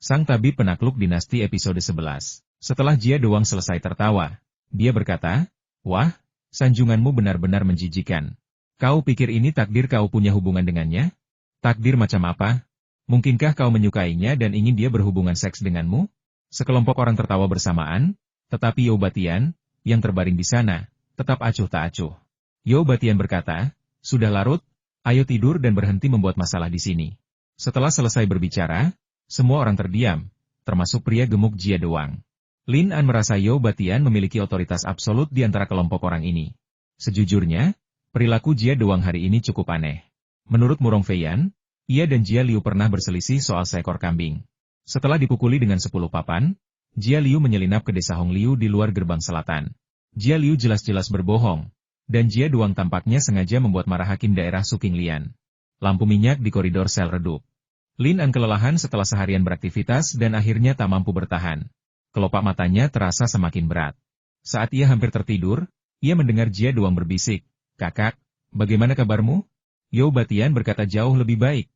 Sang tabib penakluk dinasti episode 11. Setelah Jia Doang selesai tertawa, dia berkata, "Wah, sanjunganmu benar-benar menjijikan. Kau pikir ini takdir kau punya hubungan dengannya? Takdir macam apa? Mungkinkah kau menyukainya dan ingin dia berhubungan seks denganmu?" Sekelompok orang tertawa bersamaan, tetapi Yo Batian, yang terbaring di sana, tetap acuh tak acuh. Yo Batian berkata, "Sudah larut, ayo tidur dan berhenti membuat masalah di sini." Setelah selesai berbicara, semua orang terdiam, termasuk pria gemuk Jia Doang. Lin An merasa Yo Batian memiliki otoritas absolut di antara kelompok orang ini. Sejujurnya, perilaku Jia Doang hari ini cukup aneh. Menurut Murong Feiyan, ia dan Jia Liu pernah berselisih soal seekor kambing. Setelah dipukuli dengan 10 papan, Jia Liu menyelinap ke desa Hong Liu di luar gerbang selatan. Jia Liu jelas-jelas berbohong, dan Jia Doang tampaknya sengaja membuat marah hakim daerah Suking Lian. Lampu minyak di koridor sel redup. Lin An kelelahan setelah seharian beraktivitas dan akhirnya tak mampu bertahan. Kelopak matanya terasa semakin berat. Saat ia hampir tertidur, ia mendengar Jia Doang berbisik, "Kakak, bagaimana kabarmu?" Yo Batian berkata jauh lebih baik.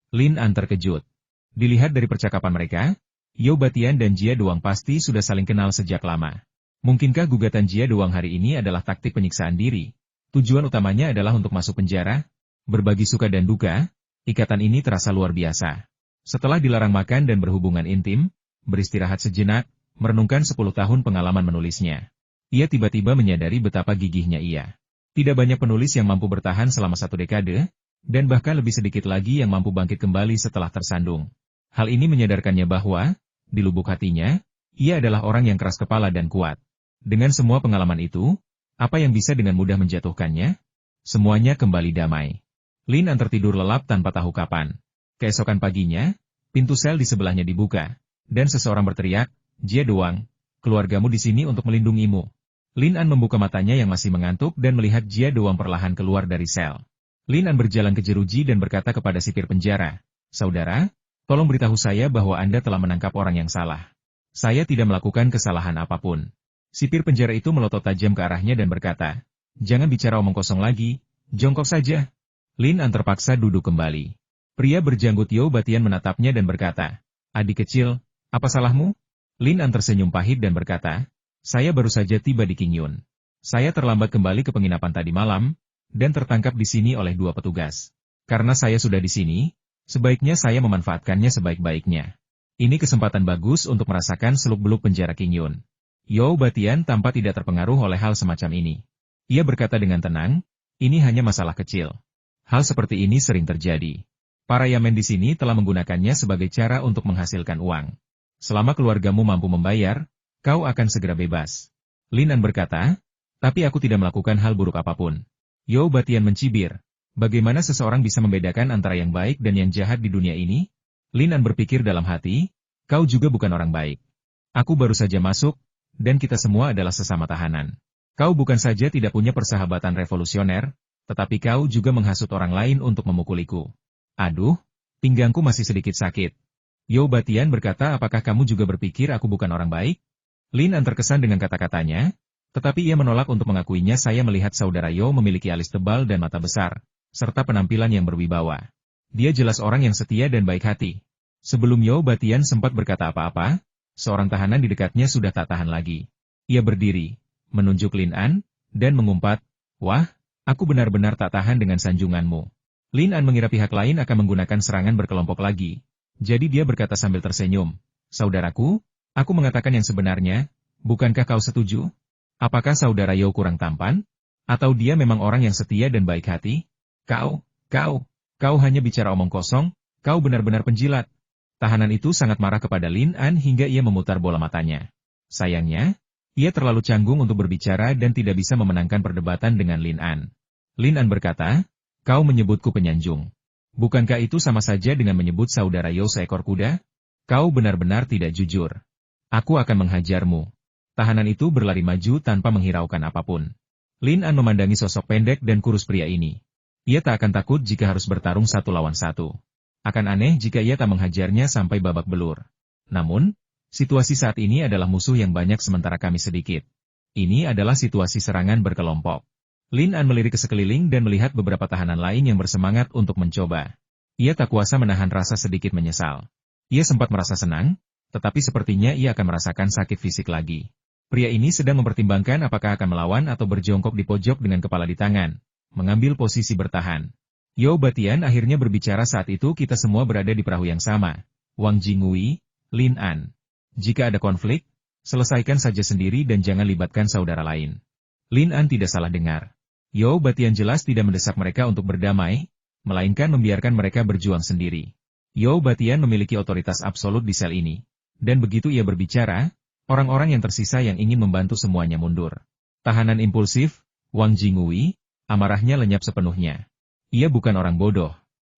Lin An terkejut. Dilihat dari percakapan mereka, Yo Batian dan Jia Doang pasti sudah saling kenal sejak lama. Mungkinkah gugatan Jia Doang hari ini adalah taktik penyiksaan diri? Tujuan utamanya adalah untuk masuk penjara? Berbagi suka dan duka? Ikatan ini terasa luar biasa. Setelah dilarang makan dan berhubungan intim, beristirahat sejenak, merenungkan 10 tahun pengalaman menulisnya. Ia tiba-tiba menyadari betapa gigihnya ia. Tidak banyak penulis yang mampu bertahan selama 1 dekade, dan bahkan lebih sedikit lagi yang mampu bangkit kembali setelah tersandung. Hal ini menyadarkannya bahwa, di lubuk hatinya, ia adalah orang yang keras kepala dan kuat. Dengan semua pengalaman itu, apa yang bisa dengan mudah menjatuhkannya? Semuanya kembali damai. Lin An tertidur lelap tanpa tahu kapan. Keesokan paginya, pintu sel di sebelahnya dibuka, dan seseorang berteriak, "Jia Doang, keluargamu di sini untuk melindungimu." Lin An membuka matanya yang masih mengantuk dan melihat Jia Doang perlahan keluar dari sel. Lin An berjalan ke jeruji dan berkata kepada sipir penjara, "Saudara, tolong beritahu saya bahwa Anda telah menangkap orang yang salah. Saya tidak melakukan kesalahan apapun." Sipir penjara itu melotot tajam ke arahnya dan berkata, "Jangan bicara omong kosong lagi, jongkok saja." Lin An terpaksa duduk kembali. Pria berjanggut Yo Batian menatapnya dan berkata, "Adik kecil, apa salahmu?" Lin An tersenyum pahit dan berkata, "Saya baru saja tiba di Qingyun. Saya terlambat kembali ke penginapan tadi malam, dan tertangkap di sini oleh 2 petugas. Karena saya sudah di sini, sebaiknya saya memanfaatkannya sebaik-baiknya. Ini kesempatan bagus untuk merasakan seluk-beluk penjara Qingyun." Yo Batian tampak tidak terpengaruh oleh hal semacam ini. Ia berkata dengan tenang, "Ini hanya masalah kecil. Hal seperti ini sering terjadi. Para yamen di sini telah menggunakannya sebagai cara untuk menghasilkan uang. Selama keluargamu mampu membayar, kau akan segera bebas." Lin An berkata, "Tapi aku tidak melakukan hal buruk apapun." Yo Batian mencibir, "Bagaimana seseorang bisa membedakan antara yang baik dan yang jahat di dunia ini?" Lin An berpikir dalam hati, "Kau juga bukan orang baik. Aku baru saja masuk, dan kita semua adalah sesama tahanan. Kau bukan saja tidak punya persahabatan revolusioner, tetapi kau juga menghasut orang lain untuk memukuliku. Aduh, pinggangku masih sedikit sakit." Yo Batian berkata, "Apakah kamu juga berpikir aku bukan orang baik?" Lin An terkesan dengan kata-katanya, tetapi ia menolak untuk mengakuinya. "Saya melihat saudara Yo memiliki alis tebal dan mata besar, serta penampilan yang berwibawa. Dia jelas orang yang setia dan baik hati." Sebelum Yo Batian sempat berkata apa-apa, seorang tahanan di dekatnya sudah tak tahan lagi. Ia berdiri, menunjuk Lin An, dan mengumpat, "Wah, aku benar-benar tak tahan dengan sanjunganmu." Lin An mengira pihak lain akan menggunakan serangan berkelompok lagi. Jadi dia berkata sambil tersenyum, "Saudaraku, aku mengatakan yang sebenarnya, bukankah kau setuju? Apakah saudara Yo kurang tampan? Atau dia memang orang yang setia dan baik hati? Kau hanya bicara omong kosong, kau benar-benar penjilat." Tahanan itu sangat marah kepada Lin An hingga ia memutar bola matanya. Sayangnya, ia terlalu canggung untuk berbicara dan tidak bisa memenangkan perdebatan dengan Lin An. Lin An berkata, "Kau menyebutku penyanjung. Bukankah itu sama saja dengan menyebut saudara Yo seekor kuda? Kau benar-benar tidak jujur. Aku akan menghajarmu." Tahanan itu berlari maju tanpa menghiraukan apapun. Lin An memandangi sosok pendek dan kurus pria ini. Ia tak akan takut jika harus bertarung 1 lawan 1. Akan aneh jika ia tak menghajarnya sampai babak belur. Namun, situasi saat ini adalah musuh yang banyak sementara kami sedikit. Ini adalah situasi serangan berkelompok. Lin An melirik ke sekeliling dan melihat beberapa tahanan lain yang bersemangat untuk mencoba. Ia tak kuasa menahan rasa sedikit menyesal. Ia sempat merasa senang, tetapi sepertinya ia akan merasakan sakit fisik lagi. Pria ini sedang mempertimbangkan apakah akan melawan atau berjongkok di pojok dengan kepala di tangan, mengambil posisi bertahan. Yao Batian akhirnya berbicara saat itu kita semua berada di perahu yang sama. Wang Jingui, Lin An. Jika ada konflik, selesaikan saja sendiri dan jangan libatkan saudara lain. Lin An tidak salah dengar. Yao Batian jelas tidak mendesak mereka untuk berdamai, melainkan membiarkan mereka berjuang sendiri. Yao Batian memiliki otoritas absolut di sel ini. Dan begitu ia berbicara, orang-orang yang tersisa yang ingin membantu semuanya mundur. Tahanan impulsif, Wang Jingui, amarahnya lenyap sepenuhnya. Ia bukan orang bodoh.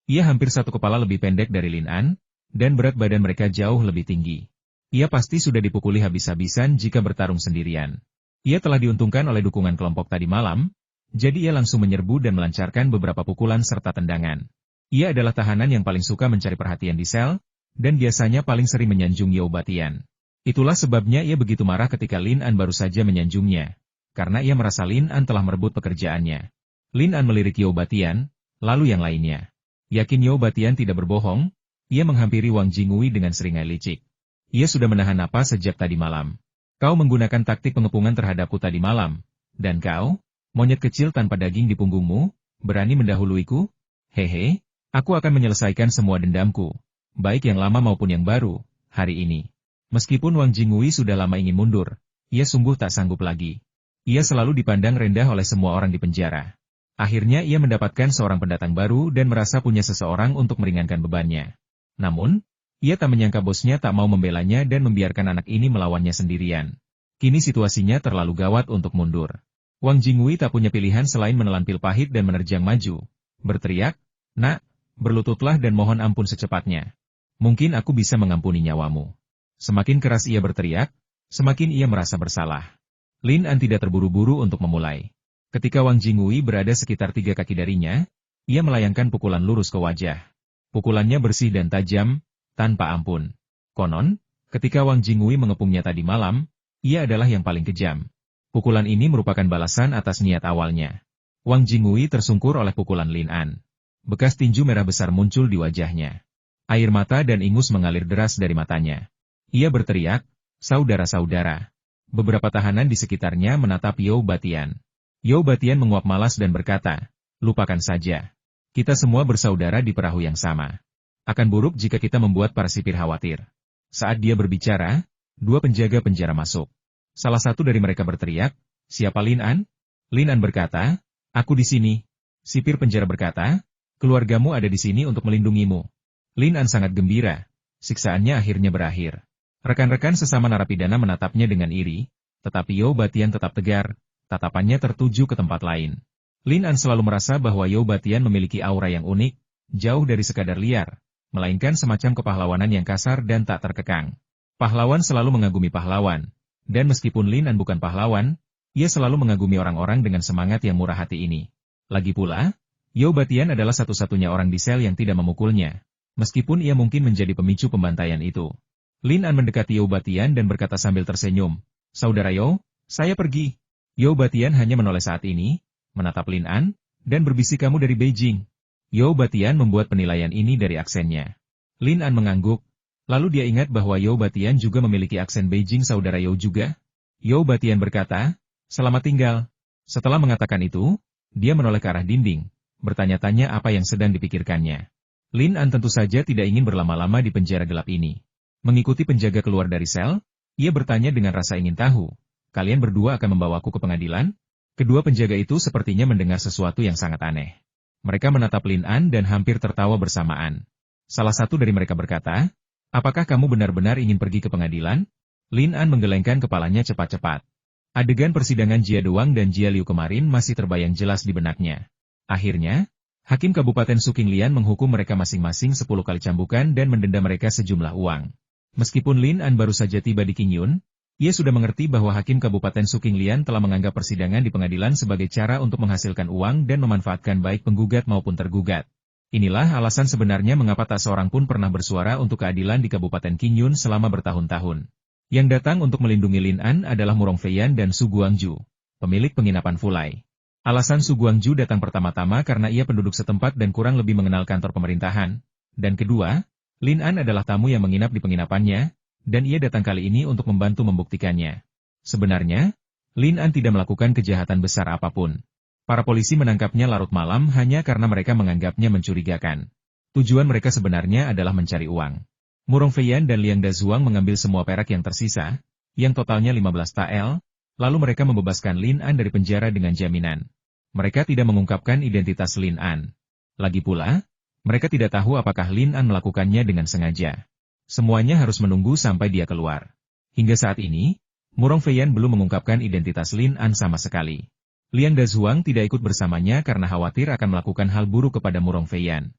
Ia hampir satu kepala lebih pendek dari Lin An, dan berat badan mereka jauh lebih tinggi. Ia pasti sudah dipukuli habis-habisan jika bertarung sendirian. Ia telah diuntungkan oleh dukungan kelompok tadi malam, jadi ia langsung menyerbu dan melancarkan beberapa pukulan serta tendangan. Ia adalah tahanan yang paling suka mencari perhatian di sel, dan biasanya paling sering menyanjung Yao Batian. Itulah sebabnya ia begitu marah ketika Lin An baru saja menyanjungnya, karena ia merasa Lin An telah merebut pekerjaannya. Lin An melirik Yao Batian, lalu yang lainnya. Yakin Yao Batian tidak berbohong, ia menghampiri Wang Jingui dengan seringai licik. Ia sudah menahan napas sejak tadi malam. Kau menggunakan taktik pengepungan terhadapku tadi malam, dan kau, monyet kecil tanpa daging di punggungmu, berani mendahuluiku? Hehe. Aku akan menyelesaikan semua dendamku, baik yang lama maupun yang baru, hari ini. Meskipun Wang Jingui sudah lama ingin mundur, ia sungguh tak sanggup lagi. Ia selalu dipandang rendah oleh semua orang di penjara. Akhirnya ia mendapatkan seorang pendatang baru dan merasa punya seseorang untuk meringankan bebannya. Namun, ia tak menyangka bosnya tak mau membelanya dan membiarkan anak ini melawannya sendirian. Kini situasinya terlalu gawat untuk mundur. Wang Jingui tak punya pilihan selain menelan pil pahit dan menerjang maju. Berteriak, "Nak, berlututlah dan mohon ampun secepatnya. Mungkin aku bisa mengampuni nyawamu." Semakin keras ia berteriak, semakin ia merasa bersalah. Lin An tidak terburu-buru untuk memulai. Ketika Wang Jingui berada sekitar 3 kaki darinya, ia melayangkan pukulan lurus ke wajah. Pukulannya bersih dan tajam, tanpa ampun. Konon, ketika Wang Jingui mengepungnya tadi malam, ia adalah yang paling kejam. Pukulan ini merupakan balasan atas niat awalnya. Wang Jingui tersungkur oleh pukulan Lin An. Bekas tinju merah besar muncul di wajahnya. Air mata dan ingus mengalir deras dari matanya. Ia berteriak, "Saudara-saudara." Beberapa tahanan di sekitarnya menatap Yao Batian. Yao Batian menguap malas dan berkata, "Lupakan saja. Kita semua bersaudara di perahu yang sama. Akan buruk jika kita membuat para sipir khawatir." Saat dia berbicara, 2 penjaga penjara masuk. Salah satu dari mereka berteriak, "Siapa Lin An?" Lin An berkata, "Aku di sini." Sipir penjara berkata, "Keluargamu ada di sini untuk melindungimu." Lin An sangat gembira. Siksaannya akhirnya berakhir. Rekan-rekan sesama narapidana menatapnya dengan iri, tetapi Yao Batian tetap tegar, tatapannya tertuju ke tempat lain. Lin An selalu merasa bahwa Yao Batian memiliki aura yang unik, jauh dari sekadar liar, melainkan semacam kepahlawanan yang kasar dan tak terkekang. Pahlawan selalu mengagumi pahlawan, dan meskipun Lin An bukan pahlawan, ia selalu mengagumi orang-orang dengan semangat yang murah hati ini. Lagi pula, Yao Batian adalah satu-satunya orang di sel yang tidak memukulnya, meskipun ia mungkin menjadi pemicu pembantaian itu. Lin An mendekati Yao Batian dan berkata sambil tersenyum, "Saudara Yao, saya pergi." Yao Batian hanya menoleh saat ini, menatap Lin An, dan berbisik, "Kamu dari Beijing." Yao Batian membuat penilaian ini dari aksennya. Lin An mengangguk, lalu dia ingat bahwa Yao Batian juga memiliki aksen Beijing. "Saudara Yao juga?" Yao Batian berkata, "Selamat tinggal." Setelah mengatakan itu, dia menoleh ke arah dinding, bertanya-tanya apa yang sedang dipikirkannya. Lin An tentu saja tidak ingin berlama-lama di penjara gelap ini. Mengikuti penjaga keluar dari sel, ia bertanya dengan rasa ingin tahu, "Kalian berdua akan membawaku ke pengadilan?" Kedua penjaga itu sepertinya mendengar sesuatu yang sangat aneh. Mereka menatap Lin An dan hampir tertawa bersamaan. Salah satu dari mereka berkata, "Apakah kamu benar-benar ingin pergi ke pengadilan?" Lin An menggelengkan kepalanya cepat-cepat. Adegan persidangan Jia Duang dan Jia Liu kemarin masih terbayang jelas di benaknya. Akhirnya, Hakim Kabupaten Suqinglian menghukum mereka masing-masing 10 kali cambukan dan mendenda mereka sejumlah uang. Meskipun Lin An baru saja tiba di Qingyun, ia sudah mengerti bahwa Hakim Kabupaten Suqinglian telah menganggap persidangan di pengadilan sebagai cara untuk menghasilkan uang dan memanfaatkan baik penggugat maupun tergugat. Inilah alasan sebenarnya mengapa tak seorang pun pernah bersuara untuk keadilan di Kabupaten Qingyun selama bertahun-tahun. Yang datang untuk melindungi Lin An adalah Murong Feiyan dan Su Guangju, pemilik penginapan Fulai. Alasan Su Guangju datang pertama-tama karena ia penduduk setempat dan kurang lebih mengenal kantor pemerintahan, dan kedua, Lin An adalah tamu yang menginap di penginapannya, dan ia datang kali ini untuk membantu membuktikannya. Sebenarnya, Lin An tidak melakukan kejahatan besar apapun. Para polisi menangkapnya larut malam hanya karena mereka menganggapnya mencurigakan. Tujuan mereka sebenarnya adalah mencari uang. Murong Feiyan dan Liang Dazuang mengambil semua perak yang tersisa, yang totalnya 15 tael, lalu mereka membebaskan Lin An dari penjara dengan jaminan. Mereka tidak mengungkapkan identitas Lin An. Lagi pula, mereka tidak tahu apakah Lin An melakukannya dengan sengaja. Semuanya harus menunggu sampai dia keluar. Hingga saat ini, Murong Feiyan belum mengungkapkan identitas Lin An sama sekali. Liang Dazuang tidak ikut bersamanya karena khawatir akan melakukan hal buruk kepada Murong Feiyan.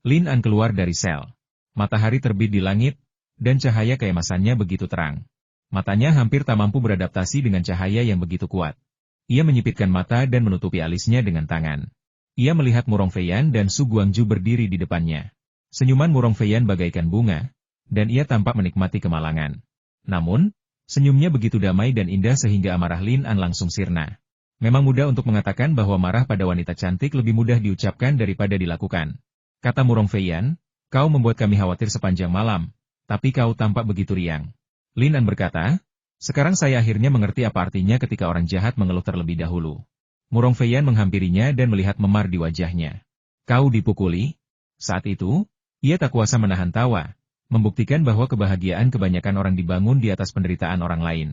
Lin An keluar dari sel. Matahari terbit di langit, dan cahaya keemasannya begitu terang. Matanya hampir tak mampu beradaptasi dengan cahaya yang begitu kuat. Ia menyipitkan mata dan menutupi alisnya dengan tangan. Ia melihat Murong Feiyan dan Su Guangju berdiri di depannya. Senyuman Murong Feiyan bagaikan bunga, dan ia tampak menikmati kemalangan. Namun, senyumnya begitu damai dan indah sehingga amarah Lin An langsung sirna. Memang mudah untuk mengatakan bahwa marah pada wanita cantik lebih mudah diucapkan daripada dilakukan. Kata Murong Feiyan, kau membuat kami khawatir sepanjang malam, tapi kau tampak begitu riang. Lin An berkata, sekarang saya akhirnya mengerti apa artinya ketika orang jahat mengeluh terlebih dahulu. Murong Feiyan menghampirinya dan melihat memar di wajahnya. Kau dipukuli? Saat itu, ia tak kuasa menahan tawa, membuktikan bahwa kebahagiaan kebanyakan orang dibangun di atas penderitaan orang lain.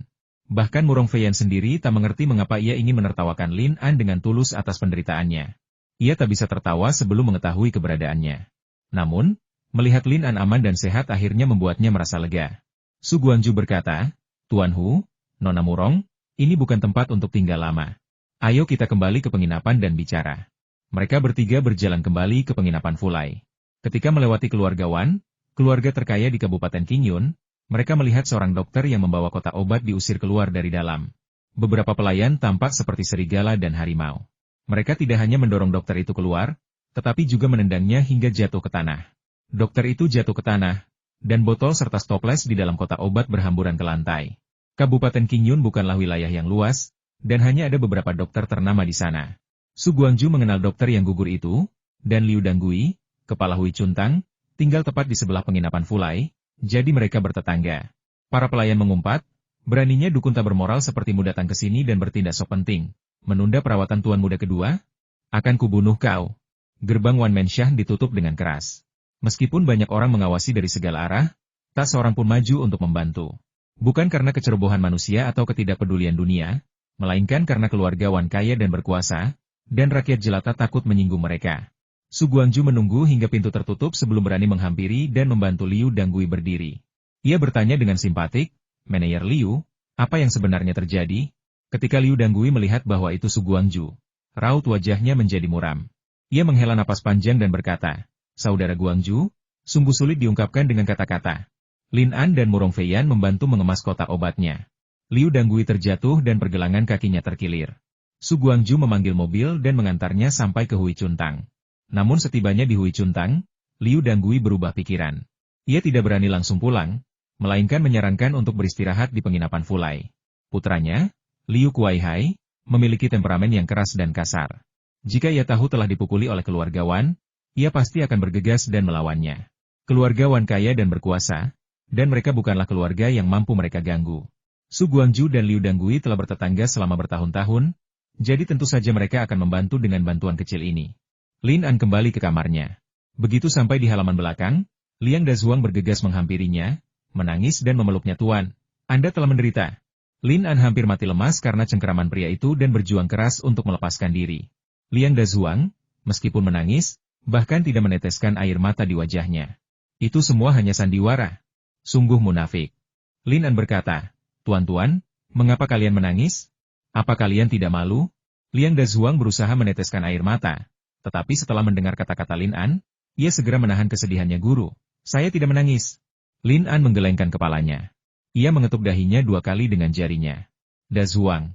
Bahkan Murong Feiyan sendiri tak mengerti mengapa ia ingin menertawakan Lin An dengan tulus atas penderitaannya. Ia tak bisa tertawa sebelum mengetahui keberadaannya. Namun, melihat Lin An aman dan sehat akhirnya membuatnya merasa lega. Su Guangju berkata, Tuan Hu, Nona Murong, ini bukan tempat untuk tinggal lama. Ayo kita kembali ke penginapan dan bicara. Mereka bertiga berjalan kembali ke penginapan Fulai. Ketika melewati keluarga Wan, keluarga terkaya di Kabupaten Qingyun, mereka melihat seorang dokter yang membawa kotak obat diusir keluar dari dalam. Beberapa pelayan tampak seperti serigala dan harimau. Mereka tidak hanya mendorong dokter itu keluar, tetapi juga menendangnya hingga jatuh ke tanah. Dokter itu jatuh ke tanah, dan botol serta stoples di dalam kotak obat berhamburan ke lantai. Kabupaten Qingyun bukanlah wilayah yang luas, dan hanya ada beberapa dokter ternama di sana. Su Guangju mengenal dokter yang gugur itu, dan Liu Danggui, kepala Hui Chuntang, tinggal tepat di sebelah penginapan Fulai, jadi mereka bertetangga. Para pelayan mengumpat, beraninya dukun tak bermoral sepertimu datang ke sini dan bertindak sok penting, menunda perawatan tuan muda kedua? Akan kubunuh kau. Gerbang Wan Mensyah ditutup dengan keras. Meskipun banyak orang mengawasi dari segala arah, tak seorang pun maju untuk membantu. Bukan karena kecerobohan manusia atau ketidakpedulian dunia, melainkan karena keluarga Wan kaya dan berkuasa, dan rakyat jelata takut menyinggung mereka. Su Guangju menunggu hingga pintu tertutup sebelum berani menghampiri dan membantu Liu Danggui berdiri. Ia bertanya dengan simpatik, Manajer Liu, apa yang sebenarnya terjadi? Ketika Liu Danggui melihat bahwa itu Su Guangju, raut wajahnya menjadi muram. Ia menghela napas panjang dan berkata, Saudara Guangju, sungguh sulit diungkapkan dengan kata-kata. Lin An dan Murong Feiyan membantu mengemas kotak obatnya. Liu Danggui terjatuh dan pergelangan kakinya terkilir. Su Guangju memanggil mobil dan mengantarnya sampai ke Hui Chuntang. Namun setibanya di Hui Chuntang, Liu Danggui berubah pikiran. Ia tidak berani langsung pulang, melainkan menyarankan untuk beristirahat di penginapan Fulai. Putranya, Liu Kuai-hai, memiliki temperamen yang keras dan kasar. Jika ia tahu telah dipukuli oleh keluarga Wan, ia pasti akan bergegas dan melawannya. Keluarga Wan kaya dan berkuasa, dan mereka bukanlah keluarga yang mampu mereka ganggu. Su Guangju dan Liu Danggui telah bertetangga selama bertahun-tahun, jadi tentu saja mereka akan membantu dengan bantuan kecil ini. Lin An kembali ke kamarnya. Begitu sampai di halaman belakang, Liang Dazuang bergegas menghampirinya, menangis dan memeluknya. Tuan, Anda telah menderita. Lin An hampir mati lemas karena cengkeraman pria itu dan berjuang keras untuk melepaskan diri. Liang Dazuang, meskipun menangis, bahkan tidak meneteskan air mata di wajahnya. Itu semua hanya sandiwara. Sungguh munafik. Lin An berkata, Tuan-tuan, mengapa kalian menangis? Apa kalian tidak malu? Liang Dazuang berusaha meneteskan air mata. Tetapi setelah mendengar kata-kata Lin An, ia segera menahan kesedihannya. Guru, saya tidak menangis. Lin An menggelengkan kepalanya. Ia mengetuk dahinya 2 kali dengan jarinya. Dazuang,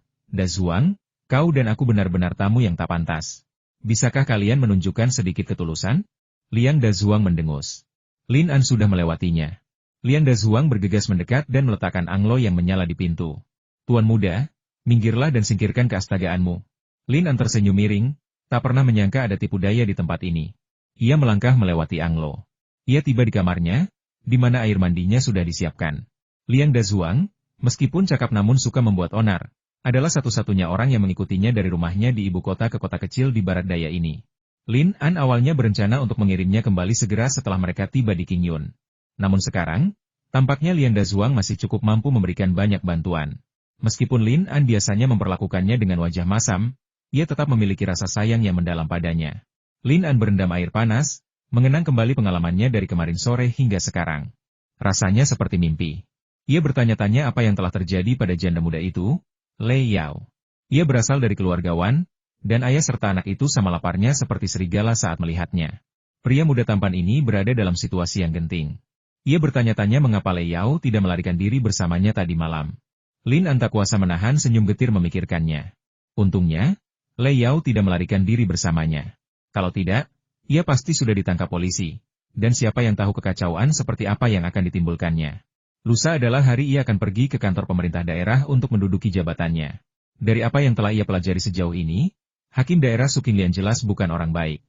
kau dan aku benar-benar tamu yang tak pantas. Bisakah kalian menunjukkan sedikit ketulusan? Liang Dazuang mendengus. Lin An sudah melewatinya. Liang Dazuang bergegas mendekat dan meletakkan anglo yang menyala di pintu. Tuan muda, minggirlah dan singkirkan keastagaanmu. Lin An tersenyum miring, tak pernah menyangka ada tipu daya di tempat ini. Ia melangkah melewati anglo. Ia tiba di kamarnya, di mana air mandinya sudah disiapkan. Liang Dazuang, meskipun cakap namun suka membuat onar, adalah satu-satunya orang yang mengikutinya dari rumahnya di ibu kota ke kota kecil di barat daya ini. Lin An awalnya berencana untuk mengirimnya kembali segera setelah mereka tiba di Qingyun. Namun sekarang, tampaknya Liang Dazuang masih cukup mampu memberikan banyak bantuan. Meskipun Lin An biasanya memperlakukannya dengan wajah masam, ia tetap memiliki rasa sayang yang mendalam padanya. Lin An berendam air panas, mengenang kembali pengalamannya dari kemarin sore hingga sekarang. Rasanya seperti mimpi. Ia bertanya-tanya apa yang telah terjadi pada janda muda itu, Lei Yao. Ia berasal dari keluarga Wan, dan ayah serta anak itu sama laparnya seperti serigala saat melihatnya. Pria muda tampan ini berada dalam situasi yang genting. Ia bertanya-tanya mengapa Lei Yao tidak melarikan diri bersamanya tadi malam. Lin An tak kuasa menahan senyum getir memikirkannya. Untungnya, Lei Yao tidak melarikan diri bersamanya. Kalau tidak, ia pasti sudah ditangkap polisi. Dan siapa yang tahu kekacauan seperti apa yang akan ditimbulkannya. Lusa adalah hari ia akan pergi ke kantor pemerintah daerah untuk menduduki jabatannya. Dari apa yang telah ia pelajari sejauh ini, Hakim daerah Suqinglian jelas bukan orang baik.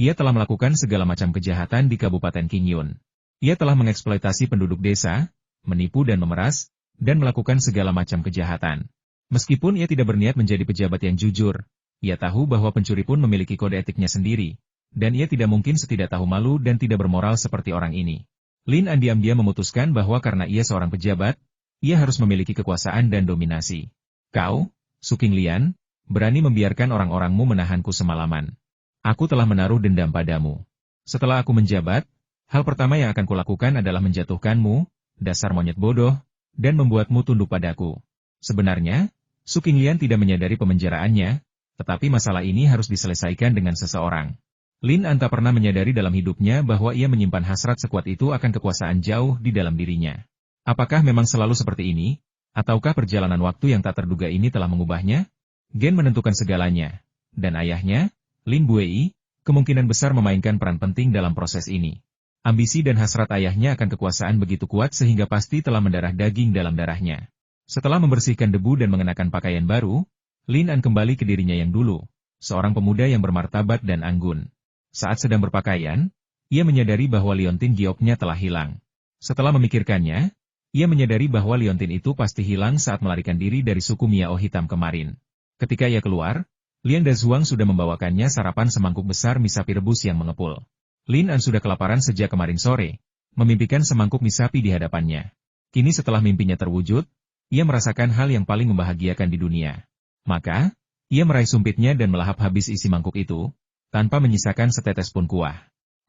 Ia telah melakukan segala macam kejahatan di Kabupaten Qingyun. Ia telah mengeksploitasi penduduk desa, menipu dan memeras, dan melakukan segala macam kejahatan. Meskipun ia tidak berniat menjadi pejabat yang jujur, ia tahu bahwa pencuri pun memiliki kode etiknya sendiri, dan ia tidak mungkin setidak tahu malu dan tidak bermoral seperti orang ini. Lin An diam-diam memutuskan bahwa karena ia seorang pejabat, ia harus memiliki kekuasaan dan dominasi. Kau, Suqinglian, berani membiarkan orang-orangmu menahanku semalaman. Aku telah menaruh dendam padamu. Setelah aku menjabat, hal pertama yang akan kulakukan adalah menjatuhkanmu, dasar monyet bodoh, dan membuatmu tunduk padaku. Sebenarnya, Suqinglian tidak menyadari pemenjaraannya, tetapi masalah ini harus diselesaikan dengan seseorang. Lin An tak pernah menyadari dalam hidupnya bahwa ia menyimpan hasrat sekuat itu akan kekuasaan jauh di dalam dirinya. Apakah memang selalu seperti ini, ataukah perjalanan waktu yang tak terduga ini telah mengubahnya? Gen menentukan segalanya, dan ayahnya, Lin Buei, kemungkinan besar memainkan peran penting dalam proses ini. Ambisi dan hasrat ayahnya akan kekuasaan begitu kuat sehingga pasti telah mendarah daging dalam darahnya. Setelah membersihkan debu dan mengenakan pakaian baru, Lin An kembali ke dirinya yang dulu, seorang pemuda yang bermartabat dan anggun. Saat sedang berpakaian, ia menyadari bahwa liontin gioknya telah hilang. Setelah memikirkannya, ia menyadari bahwa liontin itu pasti hilang saat melarikan diri dari suku Miao Hitam kemarin. Ketika ia keluar, Liang Dazuang sudah membawakannya sarapan semangkuk besar mie sapi rebus yang mengepul. Lin An sudah kelaparan sejak kemarin sore, memimpikan semangkuk mie sapi di hadapannya. Kini setelah mimpinya terwujud, ia merasakan hal yang paling membahagiakan di dunia. Maka, ia meraih sumpitnya dan melahap habis isi mangkuk itu, tanpa menyisakan setetes pun kuah.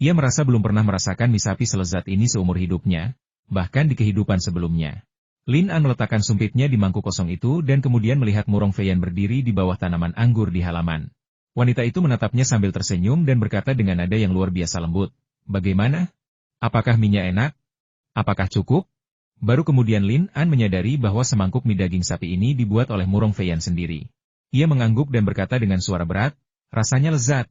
Ia merasa belum pernah merasakan mie sapi selezat ini seumur hidupnya, bahkan di kehidupan sebelumnya. Lin An meletakkan sumpitnya di mangkuk kosong itu dan kemudian melihat Murong Feiyan berdiri di bawah tanaman anggur di halaman. Wanita itu menatapnya sambil tersenyum dan berkata dengan nada yang luar biasa lembut, "Bagaimana? Apakah mie-nya enak? Apakah cukup?" Baru kemudian Lin An menyadari bahwa semangkuk mie daging sapi ini dibuat oleh Murong Feiyan sendiri. Ia mengangguk dan berkata dengan suara berat, "Rasanya lezat."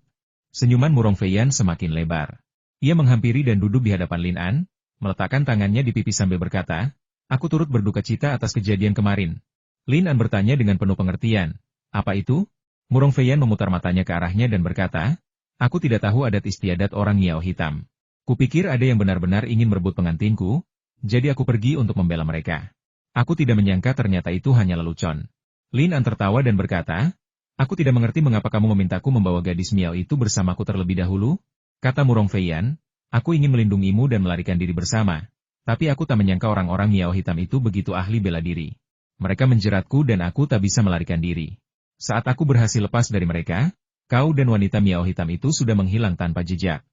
Senyuman Murong Feiyan semakin lebar. Ia menghampiri dan duduk di hadapan Lin An, meletakkan tangannya di pipi sambil berkata, "Aku turut berduka cita atas kejadian kemarin." Lin An bertanya dengan penuh pengertian, "Apa itu?" Murong Feiyan memutar matanya ke arahnya dan berkata, "Aku tidak tahu adat istiadat orang Miao Hitam. Kupikir ada yang benar-benar ingin merebut pengantinku, jadi aku pergi untuk membela mereka. Aku tidak menyangka ternyata itu hanya lelucon." Lin An tertawa dan berkata, "Aku tidak mengerti mengapa kamu memintaku membawa gadis Miao itu bersamaku terlebih dahulu," kata Murong Feiyan, "Aku ingin melindungimu dan melarikan diri bersama. Tapi aku tak menyangka orang-orang Miao Hitam itu begitu ahli bela diri. Mereka menjeratku dan aku tak bisa melarikan diri. Saat aku berhasil lepas dari mereka, kau dan wanita Miao Hitam itu sudah menghilang tanpa jejak."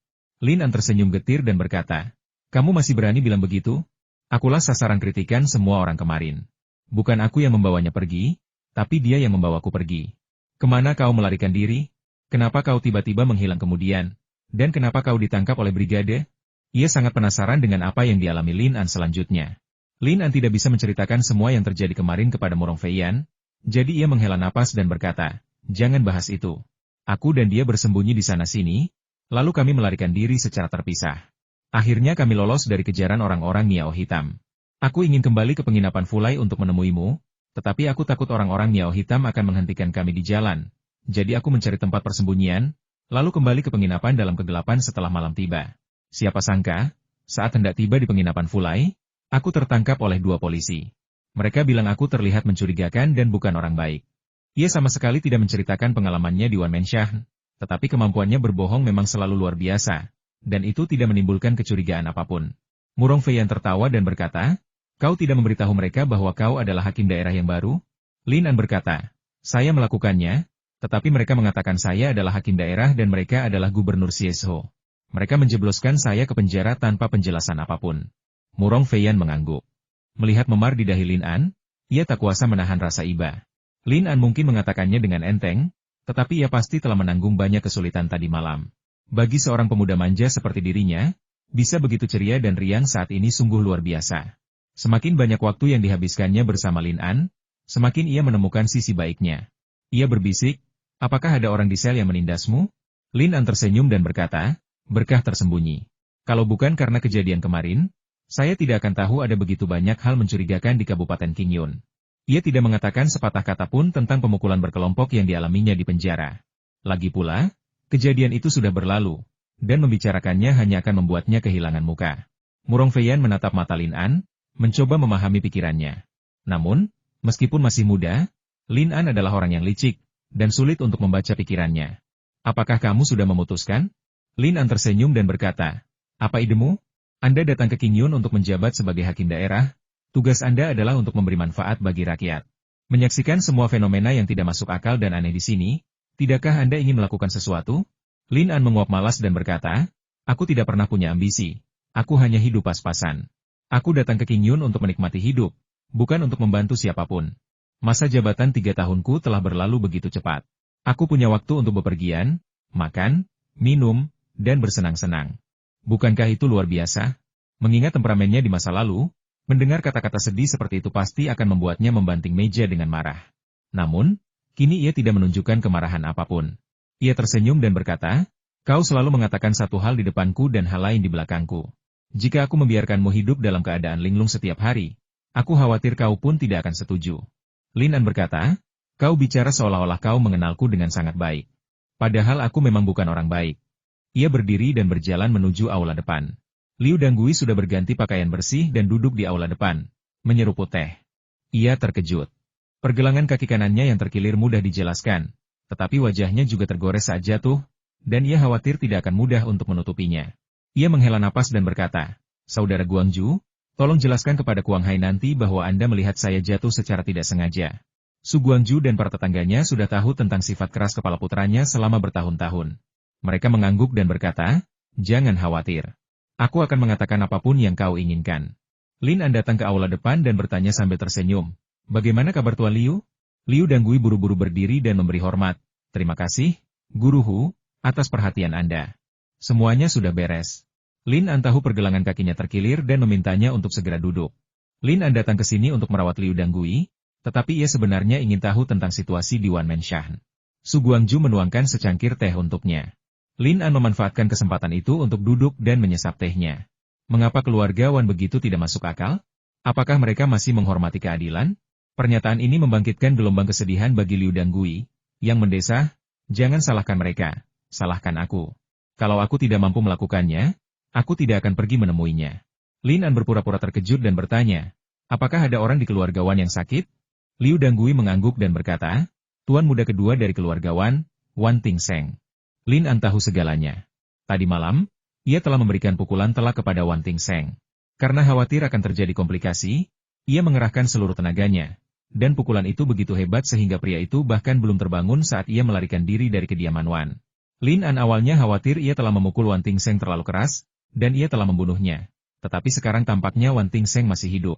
Lin An tersenyum getir dan berkata, "Kamu masih berani bilang begitu? Akulah sasaran kritikan semua orang kemarin. Bukan aku yang membawanya pergi, tapi dia yang membawaku pergi. Kemana kau melarikan diri? Kenapa kau tiba-tiba menghilang kemudian? Dan kenapa kau ditangkap oleh brigade?" Ia sangat penasaran dengan apa yang dialami Lin An selanjutnya. Lin An tidak bisa menceritakan semua yang terjadi kemarin kepada Murong Feiyan, jadi ia menghela napas dan berkata, "Jangan bahas itu. Aku dan dia bersembunyi di sana-sini, lalu kami melarikan diri secara terpisah. Akhirnya kami lolos dari kejaran orang-orang Miao Hitam. Aku ingin kembali ke penginapan Fulai untuk menemuimu, tetapi aku takut orang-orang Miao Hitam akan menghentikan kami di jalan. Jadi aku mencari tempat persembunyian, lalu kembali ke penginapan dalam kegelapan setelah malam tiba. Siapa sangka, Saat hendak tiba di penginapan Fulai, aku tertangkap oleh 2 polisi. Mereka bilang aku terlihat mencurigakan dan bukan orang baik. Ia sama sekali tidak menceritakan pengalamannya di One Man Shah, tetapi kemampuannya berbohong memang selalu luar biasa, dan itu tidak menimbulkan kecurigaan apapun. Murong Feiyan tertawa dan berkata, "Kau tidak memberitahu mereka bahwa kau adalah hakim daerah yang baru?" Lin An berkata, "Saya melakukannya, tetapi mereka mengatakan saya adalah hakim daerah dan mereka adalah gubernur Siesho. Mereka menjebloskan saya ke penjara tanpa penjelasan apapun." Murong Feiyan mengangguk. Melihat memar di dahi Lin An, ia tak kuasa menahan rasa iba. Lin An mungkin mengatakannya dengan enteng, tetapi ia pasti telah menanggung banyak kesulitan tadi malam. Bagi seorang pemuda manja seperti dirinya, bisa begitu ceria dan riang saat ini sungguh luar biasa. Semakin banyak waktu yang dihabiskannya bersama Lin An, semakin ia menemukan sisi baiknya. Ia berbisik, "Apakah ada orang di sel yang menindasmu?" Lin An tersenyum dan berkata, "Berkah tersembunyi. Kalau bukan karena kejadian kemarin, saya tidak akan tahu ada begitu banyak hal mencurigakan di Kabupaten Qingyun." Ia tidak mengatakan sepatah kata pun tentang pemukulan berkelompok yang dialaminya di penjara. Lagi pula, kejadian itu sudah berlalu, dan membicarakannya hanya akan membuatnya kehilangan muka. Murong Feiyan menatap mata Lin An, mencoba memahami pikirannya. Namun, meskipun masih muda, Lin An adalah orang yang licik, dan sulit untuk membaca pikirannya. "Apakah kamu sudah memutuskan?" Lin An tersenyum dan berkata, "Apa idemu? Anda datang ke Qingyun untuk menjabat sebagai hakim daerah. Tugas Anda adalah untuk memberi manfaat bagi rakyat. Menyaksikan semua fenomena yang tidak masuk akal dan aneh di sini, tidakkah Anda ingin melakukan sesuatu?" Lin An menguap malas dan berkata, "Aku tidak pernah punya ambisi. Aku hanya hidup pas-pasan. Aku datang ke Qingyun untuk menikmati hidup, bukan untuk membantu siapapun. Masa jabatan 3 tahunku telah berlalu begitu cepat. Aku punya waktu untuk bepergian, makan, minum, dan bersenang-senang. Bukankah itu luar biasa?" Mengingat temperamennya di masa lalu, mendengar kata-kata sedih seperti itu pasti akan membuatnya membanting meja dengan marah. Namun, kini ia tidak menunjukkan kemarahan apapun. Ia tersenyum dan berkata, "Kau selalu mengatakan satu hal di depanku dan hal lain di belakangku. Jika aku membiarkanmu hidup dalam keadaan linglung setiap hari, aku khawatir kau pun tidak akan setuju." Lin An berkata, "Kau bicara seolah-olah kau mengenalku dengan sangat baik. Padahal aku memang bukan orang baik." Ia berdiri dan berjalan menuju aula depan. Liu Danggui sudah berganti pakaian bersih dan duduk di aula depan, menyeruput teh. Ia terkejut. Pergelangan kaki kanannya yang terkilir mudah dijelaskan, tetapi wajahnya juga tergores saat jatuh, dan ia khawatir tidak akan mudah untuk menutupinya. Ia menghela napas dan berkata, "Saudara Guangju, tolong jelaskan kepada Kuang Hai nanti bahwa Anda melihat saya jatuh secara tidak sengaja." Su Guangju dan para tetangganya sudah tahu tentang sifat keras kepala putranya selama bertahun-tahun. Mereka mengangguk dan berkata, "Jangan khawatir. Aku akan mengatakan apapun yang kau inginkan." Lin An datang ke aula depan dan bertanya sambil tersenyum, "Bagaimana kabar Tuan Liu?" Liu Danggui buru-buru berdiri dan memberi hormat. "Terima kasih, Guru Hu, atas perhatian Anda. Semuanya sudah beres." Lin An tahu pergelangan kakinya terkilir dan memintanya untuk segera duduk. Lin An datang ke sini untuk merawat Liu Danggui, tetapi ia sebenarnya ingin tahu tentang situasi di One Man Shah. Su Guangju menuangkan secangkir teh untuknya. Lin An memanfaatkan kesempatan itu untuk duduk dan menyesap tehnya. Mengapa keluarga Wan begitu tidak masuk akal? Apakah mereka masih menghormati keadilan? Pernyataan ini membangkitkan gelombang kesedihan bagi Liu Danggui, yang mendesah, "Jangan salahkan mereka, salahkan aku. Kalau aku tidak mampu melakukannya, aku tidak akan pergi menemuinya." Lin An berpura-pura terkejut dan bertanya, "Apakah ada orang di keluarga Wan yang sakit?" Liu Danggui mengangguk dan berkata, "Tuan muda kedua dari keluarga Wan, Wan Tingseng." Lin An tahu segalanya. Tadi malam, ia telah memberikan pukulan telak kepada Wan Tingseng. Karena khawatir akan terjadi komplikasi, ia mengerahkan seluruh tenaganya, dan pukulan itu begitu hebat sehingga pria itu bahkan belum terbangun saat ia melarikan diri dari kediaman Wan. Lin An awalnya khawatir ia telah memukul Wan Tingseng terlalu keras, dan ia telah membunuhnya. Tetapi sekarang tampaknya Wan Tingseng masih hidup.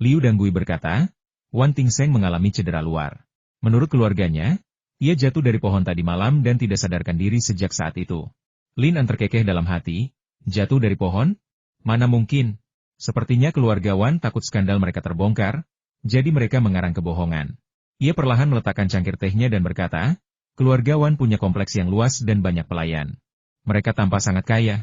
Liu Danggui berkata, "Wan Tingseng mengalami cedera luar. Menurut keluarganya, ia jatuh dari pohon tadi malam dan tidak sadarkan diri sejak saat itu." Lin An terkekeh dalam hati, "Jatuh dari pohon? Mana mungkin? Sepertinya keluarga Wan takut skandal mereka terbongkar, jadi mereka mengarang kebohongan." Ia perlahan meletakkan cangkir tehnya dan berkata, "Keluarga Wan punya kompleks yang luas dan banyak pelayan. Mereka tampak sangat kaya."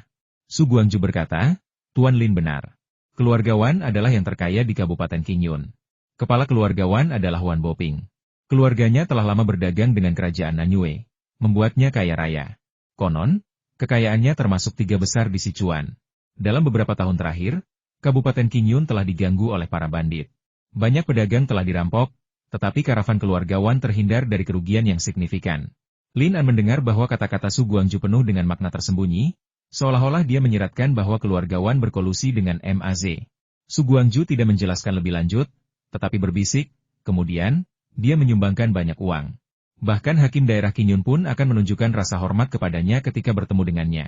Su Guangju berkata, "Tuan Lin benar. Keluarga Wan adalah yang terkaya di Kabupaten Qingyun. Kepala keluarga Wan adalah Wan Boping. Keluarganya telah lama berdagang dengan kerajaan Nanyue, membuatnya kaya raya. Konon, kekayaannya termasuk 3 besar di Sichuan. Dalam beberapa tahun terakhir, Kabupaten Qingyun telah diganggu oleh para bandit. Banyak pedagang telah dirampok, tetapi karavan keluarga Wan terhindar dari kerugian yang signifikan. Lin An mendengar bahwa kata-kata Su Guangju penuh dengan makna tersembunyi, seolah-olah dia menyiratkan bahwa keluarga Wan berkolusi dengan MAZ. Su Guangju tidak menjelaskan lebih lanjut, tetapi berbisik, kemudian, dia menyumbangkan banyak uang. Bahkan hakim daerah Qingyun pun akan menunjukkan rasa hormat kepadanya ketika bertemu dengannya.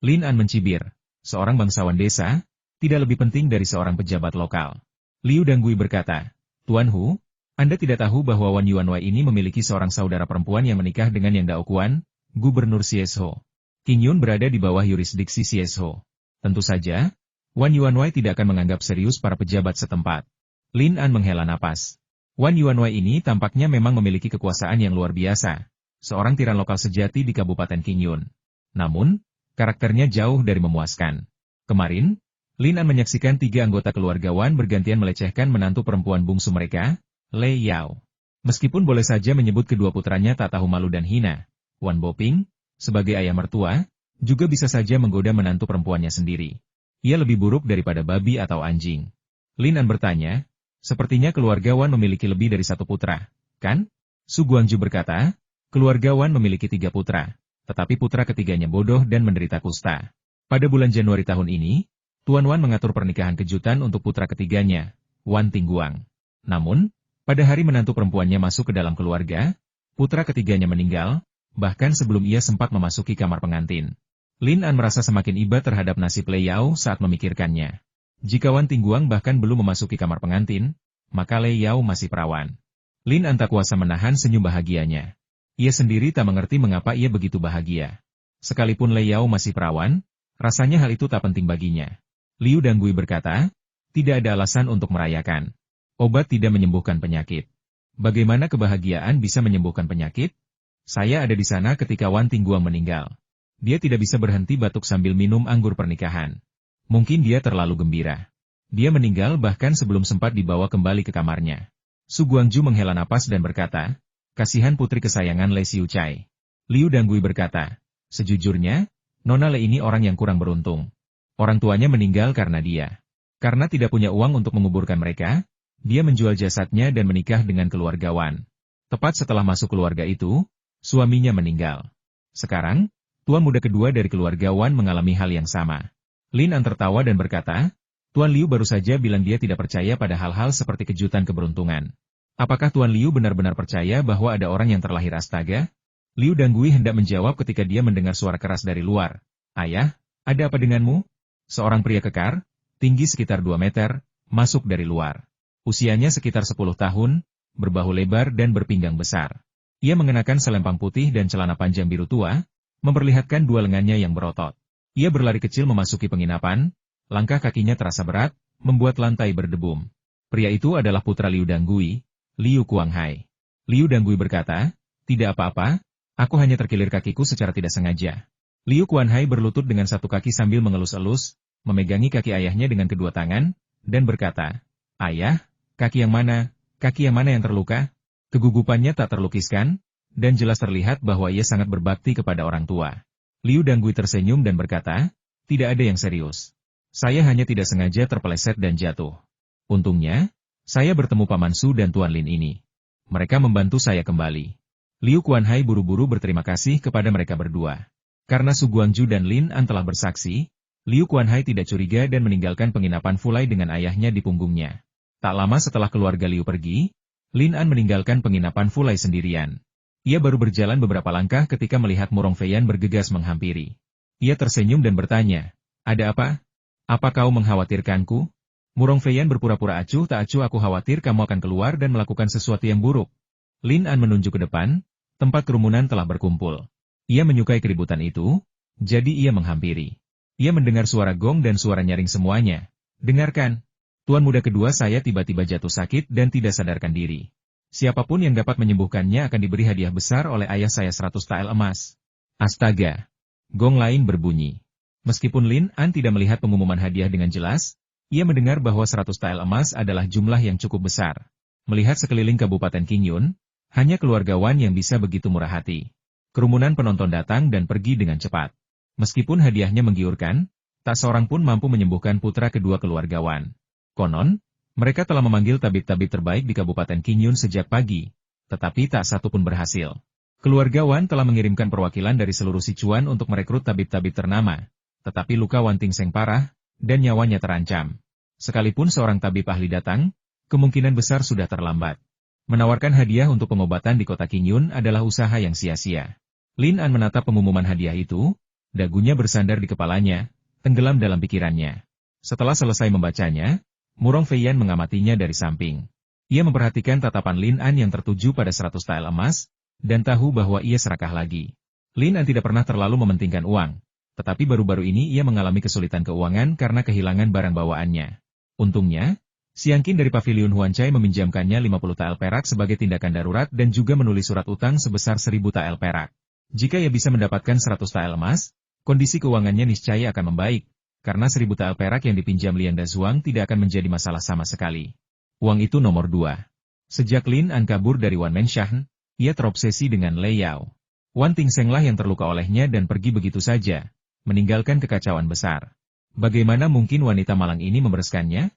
Lin An mencibir, seorang bangsawan desa, tidak lebih penting dari seorang pejabat lokal. Liu Danggui berkata, Tuan Hu, Anda tidak tahu bahwa Wan Yuanwei ini memiliki seorang saudara perempuan yang menikah dengan Yang Dao Quan, Gubernur Xiesho. Qingyun berada di bawah yurisdiksi Xiesho. Tentu saja, Wan Yuanwei tidak akan menganggap serius para pejabat setempat. Lin An menghela napas. Wan Yuanwei ini tampaknya memang memiliki kekuasaan yang luar biasa, seorang tiran lokal sejati di Kabupaten Qingyun. Namun, karakternya jauh dari memuaskan. Kemarin, Lin An menyaksikan 3 anggota keluarga Wan bergantian melecehkan menantu perempuan bungsu mereka, Lei Yao. Meskipun boleh saja menyebut kedua putranya tak tahu malu dan hina, Wan Boping, sebagai ayah mertua, juga bisa saja menggoda menantu perempuannya sendiri. Ia lebih buruk daripada babi atau anjing. Lin An bertanya, sepertinya keluarga Wan memiliki lebih dari 1 putra, kan? Su Guangju berkata, keluarga Wan memiliki 3 putra, tetapi putra ketiganya bodoh dan menderita kusta. Pada bulan Januari tahun ini, Tuan Wan mengatur pernikahan kejutan untuk putra ketiganya, Wan Tingguang. Namun, pada hari menantu perempuannya masuk ke dalam keluarga, putra ketiganya meninggal, bahkan sebelum ia sempat memasuki kamar pengantin. Lin An merasa semakin iba terhadap nasib Lei Yao saat memikirkannya. Jika Wan Tingguang bahkan belum memasuki kamar pengantin, maka Lei Yao masih perawan. Lin An tak kuasa menahan senyum bahagianya. Ia sendiri tak mengerti mengapa ia begitu bahagia. Sekalipun Lei Yao masih perawan, rasanya hal itu tak penting baginya. Liu Danggui berkata, tidak ada alasan untuk merayakan. Obat tidak menyembuhkan penyakit. Bagaimana kebahagiaan bisa menyembuhkan penyakit? Saya ada di sana ketika Wan Tingguang meninggal. Dia tidak bisa berhenti batuk sambil minum anggur pernikahan. Mungkin dia terlalu gembira. Dia meninggal bahkan sebelum sempat dibawa kembali ke kamarnya. Su Guangju menghela napas dan berkata, kasihan putri kesayangan Lei Xiucai. Liu Danggui berkata, sejujurnya, Nona Lei ini orang yang kurang beruntung. Orang tuanya meninggal karena dia. Karena tidak punya uang untuk menguburkan mereka, dia menjual jasadnya dan menikah dengan keluarga Wan. Tepat setelah masuk keluarga itu, suaminya meninggal. Sekarang, tuan muda kedua dari keluarga Wan mengalami hal yang sama. Lin An tertawa dan berkata, Tuan Liu baru saja bilang dia tidak percaya pada hal-hal seperti kejutan keberuntungan. Apakah Tuan Liu benar-benar percaya bahwa ada orang yang terlahir astaga? Liu Danggui hendak menjawab ketika dia mendengar suara keras dari luar. Ayah, ada apa denganmu? Seorang pria kekar, tinggi sekitar 2 meter, masuk dari luar. Usianya sekitar 10 tahun, berbahu lebar dan berpinggang besar. Ia mengenakan selempang putih dan celana panjang biru tua, memperlihatkan 2 lengannya yang berotot. Ia berlari kecil memasuki penginapan, langkah kakinya terasa berat, membuat lantai berdebum. Pria itu adalah putra Liu Danggui, Liu Kuanghai. Liu Danggui berkata, tidak apa-apa, aku hanya terkilir kakiku secara tidak sengaja. Liu Kuanhai berlutut dengan satu kaki sambil mengelus-elus, memegangi kaki ayahnya dengan kedua tangan, dan berkata, ayah, kaki yang mana yang terluka? Kegugupannya tak terlukiskan, dan jelas terlihat bahwa ia sangat berbakti kepada orang tua. Liu Danggui tersenyum dan berkata, tidak ada yang serius. Saya hanya tidak sengaja terpeleset dan jatuh. Untungnya, saya bertemu Paman Su dan Tuan Lin ini. Mereka membantu saya kembali. Liu Kuanhai buru-buru berterima kasih kepada mereka berdua. Karena Su Guangju dan Lin An telah bersaksi, Liu Kuanhai tidak curiga dan meninggalkan penginapan Fulai dengan ayahnya di punggungnya. Tak lama setelah keluarga Liu pergi, Lin An meninggalkan penginapan Fulai sendirian. Ia baru berjalan beberapa langkah ketika melihat Murong Feiyan bergegas menghampiri. Ia tersenyum dan bertanya, ada apa? Apa kau mengkhawatirkanku? Murong Feiyan berpura-pura acuh tak acuh, aku khawatir kamu akan keluar dan melakukan sesuatu yang buruk. Lin An menunjuk ke depan, tempat kerumunan telah berkumpul. Ia menyukai keributan itu, jadi ia menghampiri. Ia mendengar suara gong dan suara nyaring semuanya. Dengarkan, tuan muda kedua saya tiba-tiba jatuh sakit dan tidak sadarkan diri. Siapapun yang dapat menyembuhkannya akan diberi hadiah besar oleh ayah saya 100 tael emas. Astaga! Gong lain berbunyi. Meskipun Lin An tidak melihat pengumuman hadiah dengan jelas, ia mendengar bahwa 100 tael emas adalah jumlah yang cukup besar. Melihat sekeliling Kabupaten Qingyun, hanya keluarga Wan yang bisa begitu murah hati. Kerumunan penonton datang dan pergi dengan cepat. Meskipun hadiahnya menggiurkan, Tak seorang pun mampu menyembuhkan putra kedua keluargawan. Konon, mereka telah memanggil tabib-tabib terbaik di Kabupaten Kinyun sejak pagi, tetapi tak satu pun berhasil. Keluarga Wan telah mengirimkan perwakilan dari seluruh Sichuan untuk merekrut tabib-tabib ternama, tetapi luka Wan Tingseng parah, dan nyawanya terancam. Sekalipun seorang tabib ahli datang, kemungkinan besar sudah terlambat. Menawarkan hadiah untuk pengobatan di kota Kinyun adalah usaha yang sia-sia. Lin An menatap pengumuman hadiah itu, dagunya bersandar di kepalanya, tenggelam dalam pikirannya. Setelah selesai membacanya, Murong Feiyan mengamatinya dari samping. Ia memperhatikan tatapan Lin An yang tertuju pada 100 tael emas, dan tahu bahwa ia serakah lagi. Lin An tidak pernah terlalu mementingkan uang, tetapi baru-baru ini ia mengalami kesulitan keuangan karena kehilangan barang bawaannya. Untungnya, Siang Qin dari Paviliun Huancai meminjamkannya 50 tael perak sebagai tindakan darurat dan juga menulis surat utang sebesar 1000 tael perak. Jika ia bisa mendapatkan 100 tael emas, kondisi keuangannya niscaya akan membaik, karena 1000 tael perak yang dipinjam Liang Dazuang tidak akan menjadi masalah sama sekali. Uang itu nomor 2. Sejak Lin An kabur dari Wan Menshan, ia terobsesi dengan Lei Yao. Wan Tingsenglah yang terluka olehnya dan pergi begitu saja, meninggalkan kekacauan besar. Bagaimana mungkin wanita malang ini membereskannya?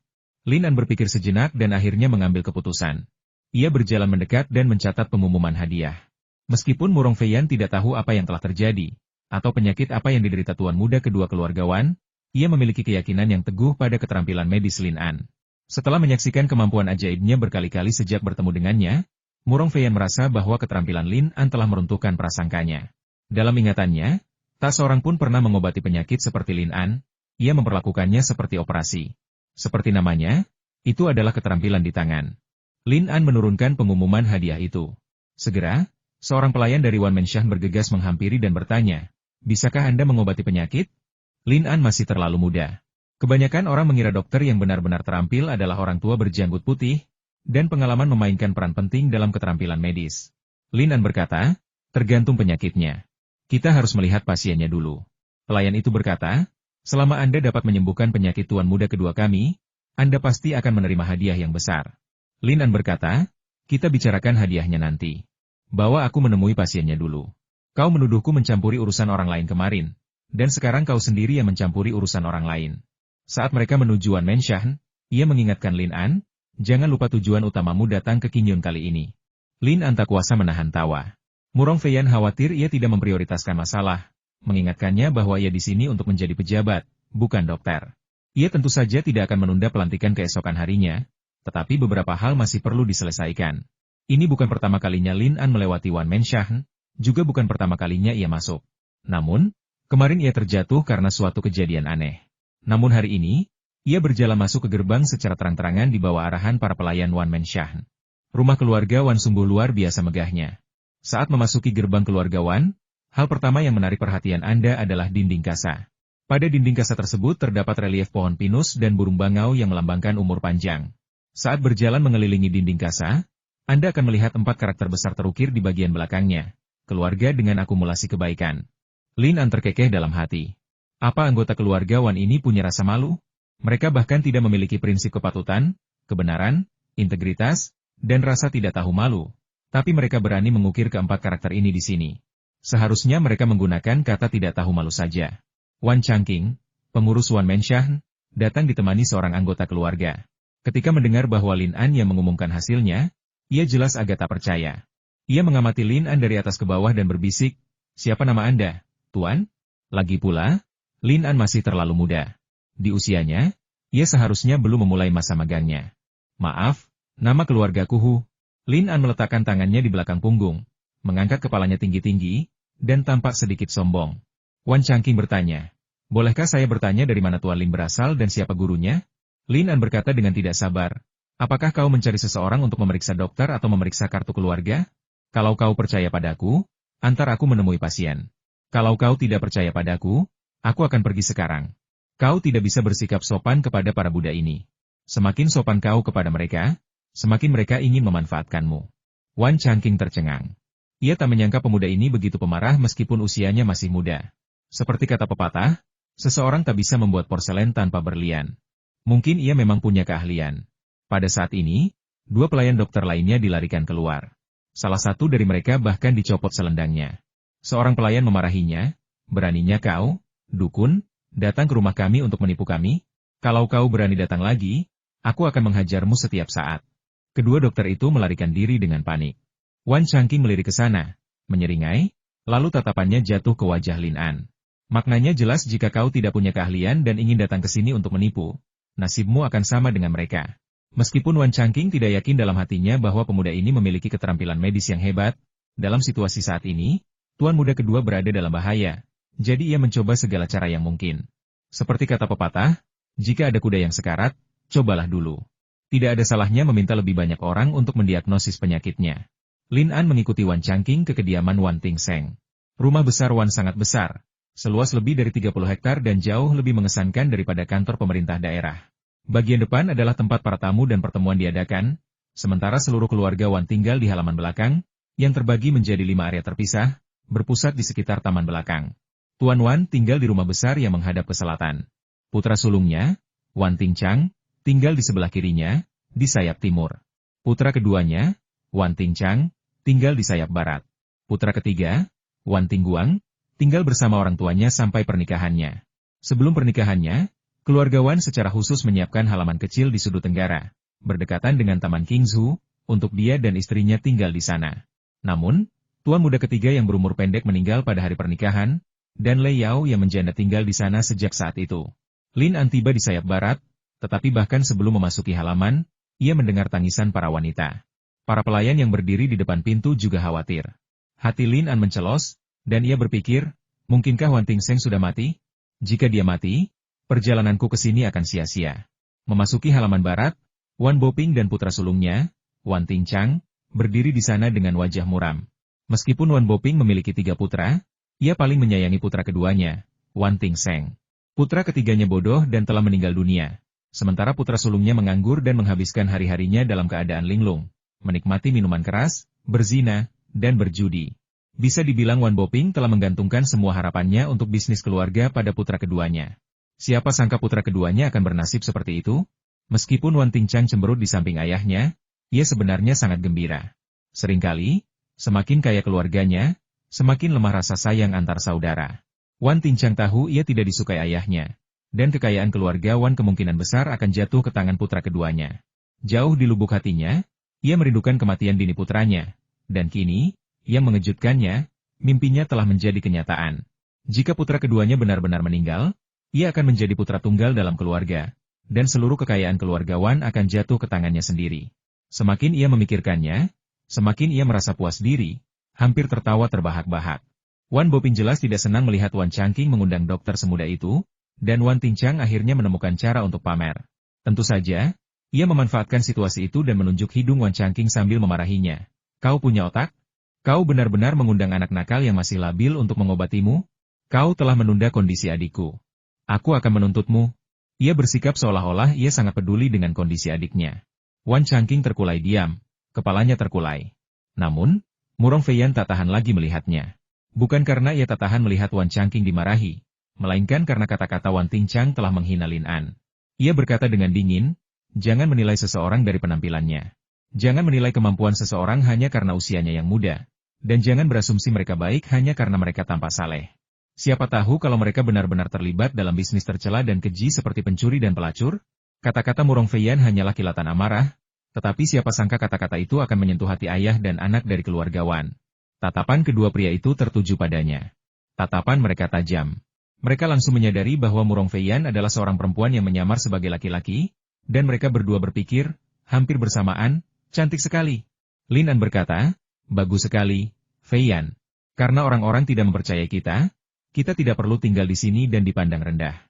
Lin An berpikir sejenak dan akhirnya mengambil keputusan. Ia berjalan mendekat dan mencatat pengumuman hadiah. Meskipun Murong Feiyan tidak tahu apa yang telah terjadi, atau penyakit apa yang diderita tuan muda kedua keluargawan, ia memiliki keyakinan yang teguh pada keterampilan medis Lin An. Setelah menyaksikan kemampuan ajaibnya berkali-kali sejak bertemu dengannya, Murong Feiyan merasa bahwa keterampilan Lin An telah meruntuhkan prasangkanya. Dalam ingatannya, tak seorang pun pernah mengobati penyakit seperti Lin An, ia memperlakukannya seperti operasi. Seperti namanya, itu adalah keterampilan di tangan. Lin An menurunkan pengumuman hadiah itu. Segera, seorang pelayan dari Wan Menshan bergegas menghampiri dan bertanya, "Bisakah Anda mengobati penyakit?" Lin An masih terlalu muda. Kebanyakan orang mengira dokter yang benar-benar terampil adalah orang tua berjanggut putih, dan pengalaman memainkan peran penting dalam keterampilan medis. Lin An berkata, "Tergantung penyakitnya. Kita harus melihat pasiennya dulu." Pelayan itu berkata, "Selama Anda dapat menyembuhkan penyakit tuan muda kedua kami, Anda pasti akan menerima hadiah yang besar." Lin An berkata, "Kita bicarakan hadiahnya nanti. Bawa aku menemui pasiennya dulu. Kau menuduhku mencampuri urusan orang lain kemarin, dan sekarang kau sendiri yang mencampuri urusan orang lain." Saat mereka menuju Wan Menshan, ia mengingatkan Lin An, "Jangan lupa tujuan utamamu datang ke Kinyun kali ini." Lin An tak kuasa menahan tawa. Murong Feiyan khawatir ia tidak memprioritaskan masalah, mengingatkannya bahwa ia di sini untuk menjadi pejabat, bukan dokter. Ia tentu saja tidak akan menunda pelantikan keesokan harinya, tetapi beberapa hal masih perlu diselesaikan. Ini bukan pertama kalinya Lin An melewati Wan Menshan, juga bukan pertama kalinya ia masuk. Namun, kemarin ia terjatuh karena suatu kejadian aneh. Namun hari ini, ia berjalan masuk ke gerbang secara terang-terangan di bawah arahan para pelayan Wan Menshan. Rumah keluarga Wan sungguh luar biasa megahnya. Saat memasuki gerbang keluarga Wan, hal pertama yang menarik perhatian Anda adalah dinding kasa. Pada dinding kasa tersebut terdapat relief pohon pinus dan burung bangau yang melambangkan umur panjang. Saat berjalan mengelilingi dinding kasa, Anda akan melihat 4 karakter besar terukir di bagian belakangnya. Keluarga dengan akumulasi kebaikan. Lin An terkekeh dalam hati. Apa anggota keluarga Wan ini punya rasa malu? Mereka bahkan tidak memiliki prinsip kepatutan, kebenaran, integritas, dan rasa tidak tahu malu. Tapi mereka berani mengukir keempat karakter ini di sini. Seharusnya mereka menggunakan kata tidak tahu malu saja. Wan Changqing, pengurus Wan Menshan, datang ditemani seorang anggota keluarga. Ketika mendengar bahwa Lin An yang mengumumkan hasilnya, ia jelas agak tak percaya. Ia mengamati Lin An dari atas ke bawah dan berbisik, "Siapa nama Anda, Tuan?" Lagi pula, Lin An masih terlalu muda. Di usianya, ia seharusnya belum memulai masa magangnya. "Maaf, nama keluargaku Hu." Lin An meletakkan tangannya di belakang punggung, mengangkat kepalanya tinggi-tinggi, dan tampak sedikit sombong. Wan Changqing bertanya, "Bolehkah saya bertanya dari mana Tuan Lin berasal dan siapa gurunya?" Lin An berkata dengan tidak sabar, "Apakah kau mencari seseorang untuk memeriksa dokter atau memeriksa kartu keluarga? Kalau kau percaya padaku, antar aku menemui pasien. Kalau kau tidak percaya padaku, aku akan pergi sekarang. Kau tidak bisa bersikap sopan kepada para Buddha ini. Semakin sopan kau kepada mereka, semakin mereka ingin memanfaatkanmu." Wan Changqing tercengang. Ia tak menyangka pemuda ini begitu pemarah meskipun usianya masih muda. Seperti kata pepatah, seseorang tak bisa membuat porselen tanpa berlian. Mungkin ia memang punya keahlian. Pada saat ini, 2 pelayan dokter lainnya dilarikan keluar. Salah satu dari mereka bahkan dicopot selendangnya. Seorang pelayan memarahinya, "Beraninya kau, dukun, Datang ke rumah kami untuk menipu kami? Kalau kau berani datang lagi, aku akan menghajarmu setiap saat. Kedua dokter itu melarikan diri dengan panik. Wan Changqing melirik ke sana, menyeringai, lalu tatapannya jatuh ke wajah Lin An. Maknanya jelas jika kau tidak punya keahlian dan ingin datang ke sini untuk menipu, nasibmu akan sama dengan mereka. Meskipun Wan Changqing tidak yakin dalam hatinya bahwa pemuda ini memiliki keterampilan medis yang hebat, dalam situasi saat ini, tuan muda kedua berada dalam bahaya, jadi ia mencoba segala cara yang mungkin. Seperti kata pepatah, jika ada kuda yang sekarat, cobalah dulu. Tidak ada salahnya meminta lebih banyak orang untuk mendiagnosis penyakitnya. Lin An mengikuti Wan Changqing ke kediaman Wan Tingseng. Rumah besar Wan sangat besar, seluas lebih dari 30 hektar dan jauh lebih mengesankan daripada kantor pemerintah daerah. Bagian depan adalah tempat para tamu dan pertemuan diadakan, sementara seluruh keluarga Wan tinggal di halaman belakang, yang terbagi menjadi 5 area terpisah, berpusat di sekitar taman belakang. Tuan Wan tinggal di rumah besar yang menghadap ke selatan. Putra sulungnya, Wan Tingchang, tinggal di sebelah kirinya, di sayap timur. Putra keduanya, Wan Tingchang, tinggal di sayap barat. Putra ketiga, Wan Tingguang, tinggal bersama orang tuanya sampai pernikahannya. Sebelum pernikahannya, keluarga Wan secara khusus menyiapkan halaman kecil di sudut tenggara, berdekatan dengan Taman Qingzhou, untuk dia dan istrinya tinggal di sana. Namun, tuan muda ketiga yang berumur pendek meninggal pada hari pernikahan, dan Lei Yao yang menjanda tinggal di sana sejak saat itu. Lin An tiba di sayap barat, tetapi bahkan sebelum memasuki halaman, ia mendengar tangisan para wanita. Para pelayan yang berdiri di depan pintu juga khawatir. Hati Lin An mencelos, dan ia berpikir, mungkinkah Wan Tingseng sudah mati? Jika dia mati, perjalananku ke sini akan sia-sia. Memasuki halaman barat, Wan Boping dan putra sulungnya, Wan Tingchang, berdiri di sana dengan wajah muram. Meskipun Wan Boping memiliki 3 putra, ia paling menyayangi putra keduanya, Wan Tingseng. Putra ketiganya bodoh dan telah meninggal dunia, sementara putra sulungnya menganggur dan menghabiskan hari-harinya dalam keadaan linglung, menikmati minuman keras, berzina, dan berjudi. Bisa dibilang Wan Boping telah menggantungkan semua harapannya untuk bisnis keluarga pada putra keduanya. Siapa sangka putra keduanya akan bernasib seperti itu? Meskipun Wan Tingchang cemberut di samping ayahnya, ia sebenarnya sangat gembira. Seringkali, semakin kaya keluarganya, semakin lemah rasa sayang antar saudara. Wan Tingchang tahu ia tidak disukai ayahnya, dan kekayaan keluarga Wan kemungkinan besar akan jatuh ke tangan putra keduanya. Jauh di lubuk hatinya, ia merindukan kematian dini putranya, dan kini, yang mengejutkannya, mimpinya telah menjadi kenyataan. Jika putra keduanya benar-benar meninggal, ia akan menjadi putra tunggal dalam keluarga, dan seluruh kekayaan keluarga Wan akan jatuh ke tangannya sendiri. Semakin ia memikirkannya, semakin ia merasa puas diri, hampir tertawa terbahak-bahak. Wan Boping jelas tidak senang melihat Wan Changqing mengundang dokter semuda itu, dan Wan Tingchang akhirnya menemukan cara untuk pamer. Tentu saja, ia memanfaatkan situasi itu dan menunjuk hidung Wan Changqing sambil memarahinya. Kau punya otak? Kau benar-benar mengundang anak nakal yang masih labil untuk mengobatimu? Kau telah menunda kondisi adikku. Aku akan menuntutmu. Ia bersikap seolah-olah ia sangat peduli dengan kondisi adiknya. Wan Changqing terkulai diam, kepalanya terkulai. Namun, Murong Feiyan tak tahan lagi melihatnya. Bukan karena ia tak tahan melihat Wan Changqing dimarahi, melainkan karena kata-kata Wan Tingchang telah menghina Lin An. Ia berkata dengan dingin, jangan menilai seseorang dari penampilannya. Jangan menilai kemampuan seseorang hanya karena usianya yang muda. Dan jangan berasumsi mereka baik hanya karena mereka tampak saleh. Siapa tahu kalau mereka benar-benar terlibat dalam bisnis tercela dan keji seperti pencuri dan pelacur? Kata-kata Murong Feiyan hanyalah kilatan amarah, tetapi siapa sangka kata-kata itu akan menyentuh hati ayah dan anak dari keluarga Wan. Tatapan kedua pria itu tertuju padanya. Tatapan mereka tajam. Mereka langsung menyadari bahwa Murong Feiyan adalah seorang perempuan yang menyamar sebagai laki-laki, dan mereka berdua berpikir, hampir bersamaan, cantik sekali. Lin An berkata, bagus sekali, Feiyan. Karena orang-orang tidak mempercayai kita tidak perlu tinggal di sini dan dipandang rendah.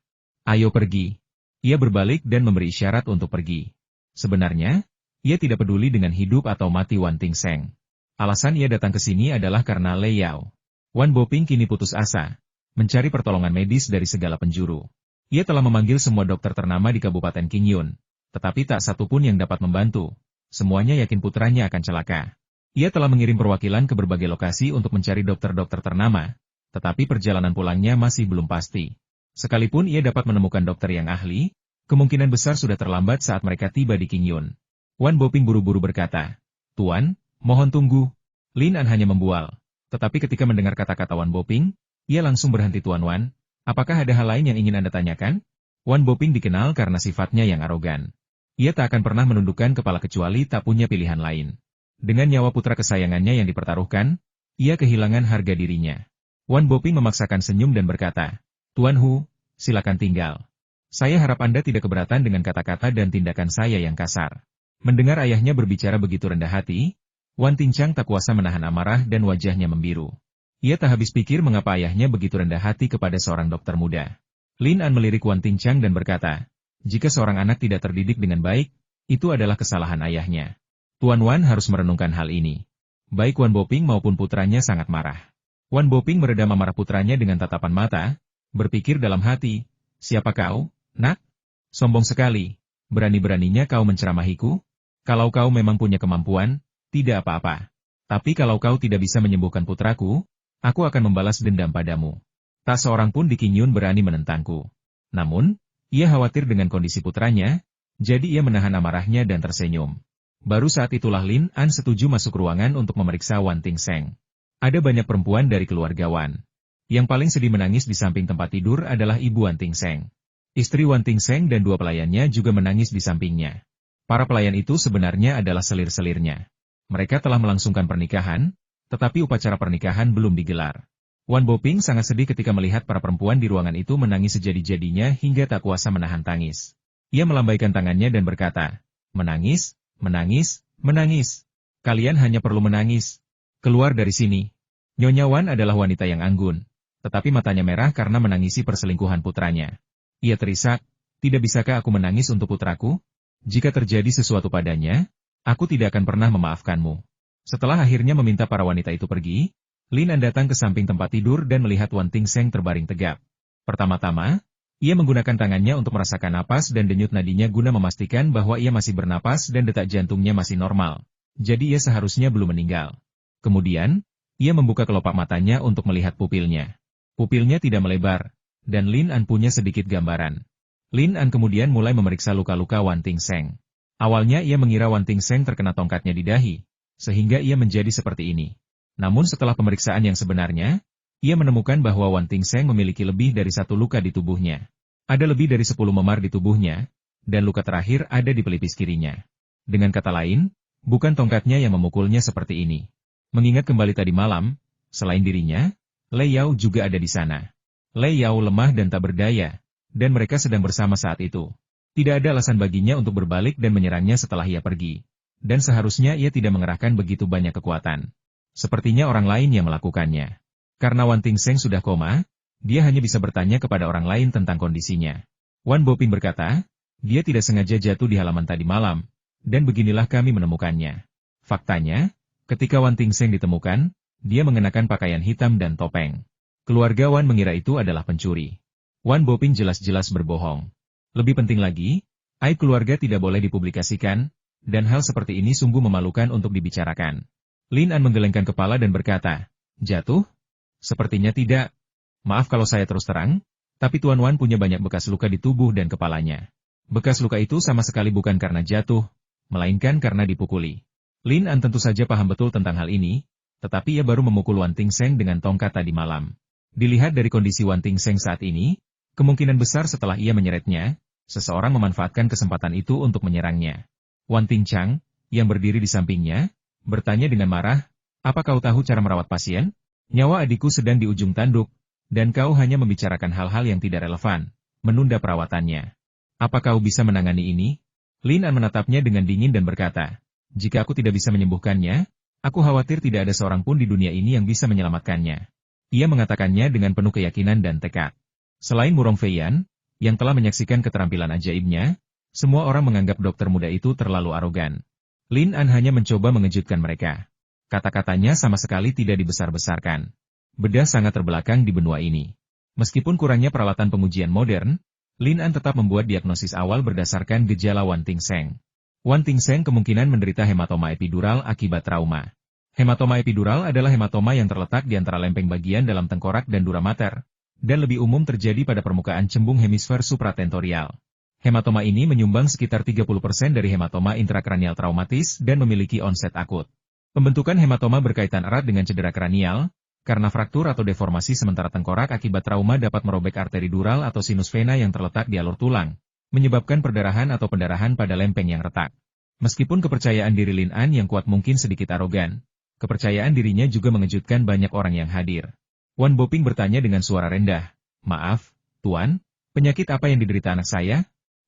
Ayo pergi. Ia berbalik dan memberi isyarat untuk pergi. Sebenarnya, ia tidak peduli dengan hidup atau mati Wan Tingseng. Alasan ia datang ke sini adalah karena Lei Yao. Wan Boping kini putus asa, mencari pertolongan medis dari segala penjuru. Ia telah memanggil semua dokter ternama di Kabupaten Qingyun, tetapi tak satu pun yang dapat membantu. Semuanya yakin putranya akan celaka. Ia telah mengirim perwakilan ke berbagai lokasi untuk mencari dokter-dokter ternama, tetapi perjalanan pulangnya masih belum pasti. Sekalipun ia dapat menemukan dokter yang ahli, kemungkinan besar sudah terlambat saat mereka tiba di Qingyun. Wan Boping buru-buru berkata, Tuan, mohon tunggu. Lin An hanya membual. Tetapi ketika mendengar kata-kata Wan Boping, ia langsung berhenti Tuan Wan. Apakah ada hal lain yang ingin Anda tanyakan? Wan Boping dikenal karena sifatnya yang arogan. Ia tak akan pernah menundukkan kepala kecuali tak punya pilihan lain. Dengan nyawa putra kesayangannya yang dipertaruhkan, ia kehilangan harga dirinya. Wan Boping memaksakan senyum dan berkata, "Tuan Hu, silakan tinggal. Saya harap Anda tidak keberatan dengan kata-kata dan tindakan saya yang kasar." Mendengar ayahnya berbicara begitu rendah hati, Wan Tincang tak kuasa menahan amarah dan wajahnya membiru. Ia tak habis pikir mengapa ayahnya begitu rendah hati kepada seorang dokter muda. Lin An melirik Wan Tincang dan berkata, "Jika seorang anak tidak terdidik dengan baik, itu adalah kesalahan ayahnya. Tuan Wan harus merenungkan hal ini." Baik Wan Boping maupun putranya sangat marah. Wan Boping meredam amarah putranya dengan tatapan mata, berpikir dalam hati, "Siapa kau, nak? Sombong sekali. Berani-beraninya kau menceramahiku? Kalau kau memang punya kemampuan, tidak apa-apa. Tapi kalau kau tidak bisa menyembuhkan putraku, aku akan membalas dendam padamu." Tak seorang pun di Qingyun berani menentangku. Namun, ia khawatir dengan kondisi putranya, jadi ia menahan amarahnya dan tersenyum. Baru saat itulah Lin An setuju masuk ruangan untuk memeriksa Wan Tingseng. Ada banyak perempuan dari keluarga Wan. Yang paling sedih menangis di samping tempat tidur adalah ibu Wan Tingseng. Istri Wan Tingseng dan dua pelayannya juga menangis di sampingnya. Para pelayan itu sebenarnya adalah selir-selirnya. Mereka telah melangsungkan pernikahan, tetapi upacara pernikahan belum digelar. Wan Boping sangat sedih ketika melihat para perempuan di ruangan itu menangis sejadi-jadinya hingga tak kuasa menahan tangis. Ia melambaikan tangannya dan berkata, "Menangis, menangis, menangis. Kalian hanya perlu menangis. Keluar dari sini." Nyonya Wan adalah wanita yang anggun, tetapi matanya merah karena menangisi perselingkuhan putranya. Ia terisak, "Tidak bisakah aku menangis untuk putraku? Jika terjadi sesuatu padanya, aku tidak akan pernah memaafkanmu." Setelah akhirnya meminta para wanita itu pergi, Lin An datang ke samping tempat tidur dan melihat Wan Tingseng terbaring tegap. Pertama-tama, ia menggunakan tangannya untuk merasakan napas dan denyut nadinya guna memastikan bahwa ia masih bernapas dan detak jantungnya masih normal. Jadi ia seharusnya belum meninggal. Kemudian, ia membuka kelopak matanya untuk melihat pupilnya. Pupilnya tidak melebar, dan Lin An punya sedikit gambaran. Lin An kemudian mulai memeriksa luka-luka Wan Tingseng. Awalnya ia mengira Wan Tingseng terkena tongkatnya di dahi, sehingga ia menjadi seperti ini. Namun setelah pemeriksaan yang sebenarnya, ia menemukan bahwa Wan Tingseng memiliki lebih dari satu luka di tubuhnya. Ada lebih dari 10 memar di tubuhnya, dan luka terakhir ada di pelipis kirinya. Dengan kata lain, bukan tongkatnya yang memukulnya seperti ini. Mengingat kembali tadi malam, selain dirinya, Lei Yao juga ada di sana. Lei Yao lemah dan tak berdaya, dan mereka sedang bersama saat itu. Tidak ada alasan baginya untuk berbalik dan menyerangnya setelah ia pergi. Dan seharusnya ia tidak mengerahkan begitu banyak kekuatan. Sepertinya orang lain yang melakukannya. Karena Wan Tingseng sudah koma, dia hanya bisa bertanya kepada orang lain tentang kondisinya. Wan Boping berkata, "Dia tidak sengaja jatuh di halaman tadi malam, dan beginilah kami menemukannya." Faktanya, ketika Wan Tingseng ditemukan, dia mengenakan pakaian hitam dan topeng. Keluarga Wan mengira itu adalah pencuri. Wan Boping jelas-jelas berbohong. Lebih penting lagi, aib keluarga tidak boleh dipublikasikan, dan hal seperti ini sungguh memalukan untuk dibicarakan. Lin An menggelengkan kepala dan berkata, "Jatuh? Sepertinya tidak. Maaf kalau saya terus terang, tapi Tuan Wan punya banyak bekas luka di tubuh dan kepalanya. Bekas luka itu sama sekali bukan karena jatuh, melainkan karena dipukuli." Lin An tentu saja paham betul tentang hal ini, tetapi ia baru memukul Wan Tingseng dengan tongkat tadi malam. Dilihat dari kondisi Wan Tingseng saat ini, kemungkinan besar setelah ia menyeretnya, seseorang memanfaatkan kesempatan itu untuk menyerangnya. Wan Tincang, yang berdiri di sampingnya, bertanya dengan marah, "Apa kau tahu cara merawat pasien? Nyawa adikku sedang di ujung tanduk, dan kau hanya membicarakan hal-hal yang tidak relevan, menunda perawatannya. Apa kau bisa menangani ini?" Lin An menatapnya dengan dingin dan berkata, "Jika aku tidak bisa menyembuhkannya, aku khawatir tidak ada seorang pun di dunia ini yang bisa menyelamatkannya." Ia mengatakannya dengan penuh keyakinan dan tekad. Selain Murong Feiyan, yang telah menyaksikan keterampilan ajaibnya, semua orang menganggap dokter muda itu terlalu arogan. Lin An hanya mencoba mengejutkan mereka. Kata-katanya sama sekali tidak dibesar-besarkan. Bedah sangat terbelakang di benua ini. Meskipun kurangnya peralatan pengujian modern, Lin An tetap membuat diagnosis awal berdasarkan gejala Wan Tingseng. Wan Tingseng kemungkinan menderita hematoma epidural akibat trauma. Hematoma epidural adalah hematoma yang terletak di antara lempeng bagian dalam tengkorak dan dura mater, dan lebih umum terjadi pada permukaan cembung hemisfer supratentorial. Hematoma ini menyumbang sekitar 30% dari hematoma intrakranial traumatis dan memiliki onset akut. Pembentukan hematoma berkaitan erat dengan cedera kranial, Karena fraktur atau deformasi sementara tengkorak akibat trauma dapat merobek arteri dural atau sinus vena yang terletak di alur tulang, menyebabkan perdarahan atau pendarahan pada lempeng yang retak. Meskipun kepercayaan diri Lin An yang kuat mungkin sedikit arogan, kepercayaan dirinya juga mengejutkan banyak orang yang hadir. Wan Boping bertanya dengan suara rendah, "Maaf, Tuan, penyakit apa yang diderita anak saya?"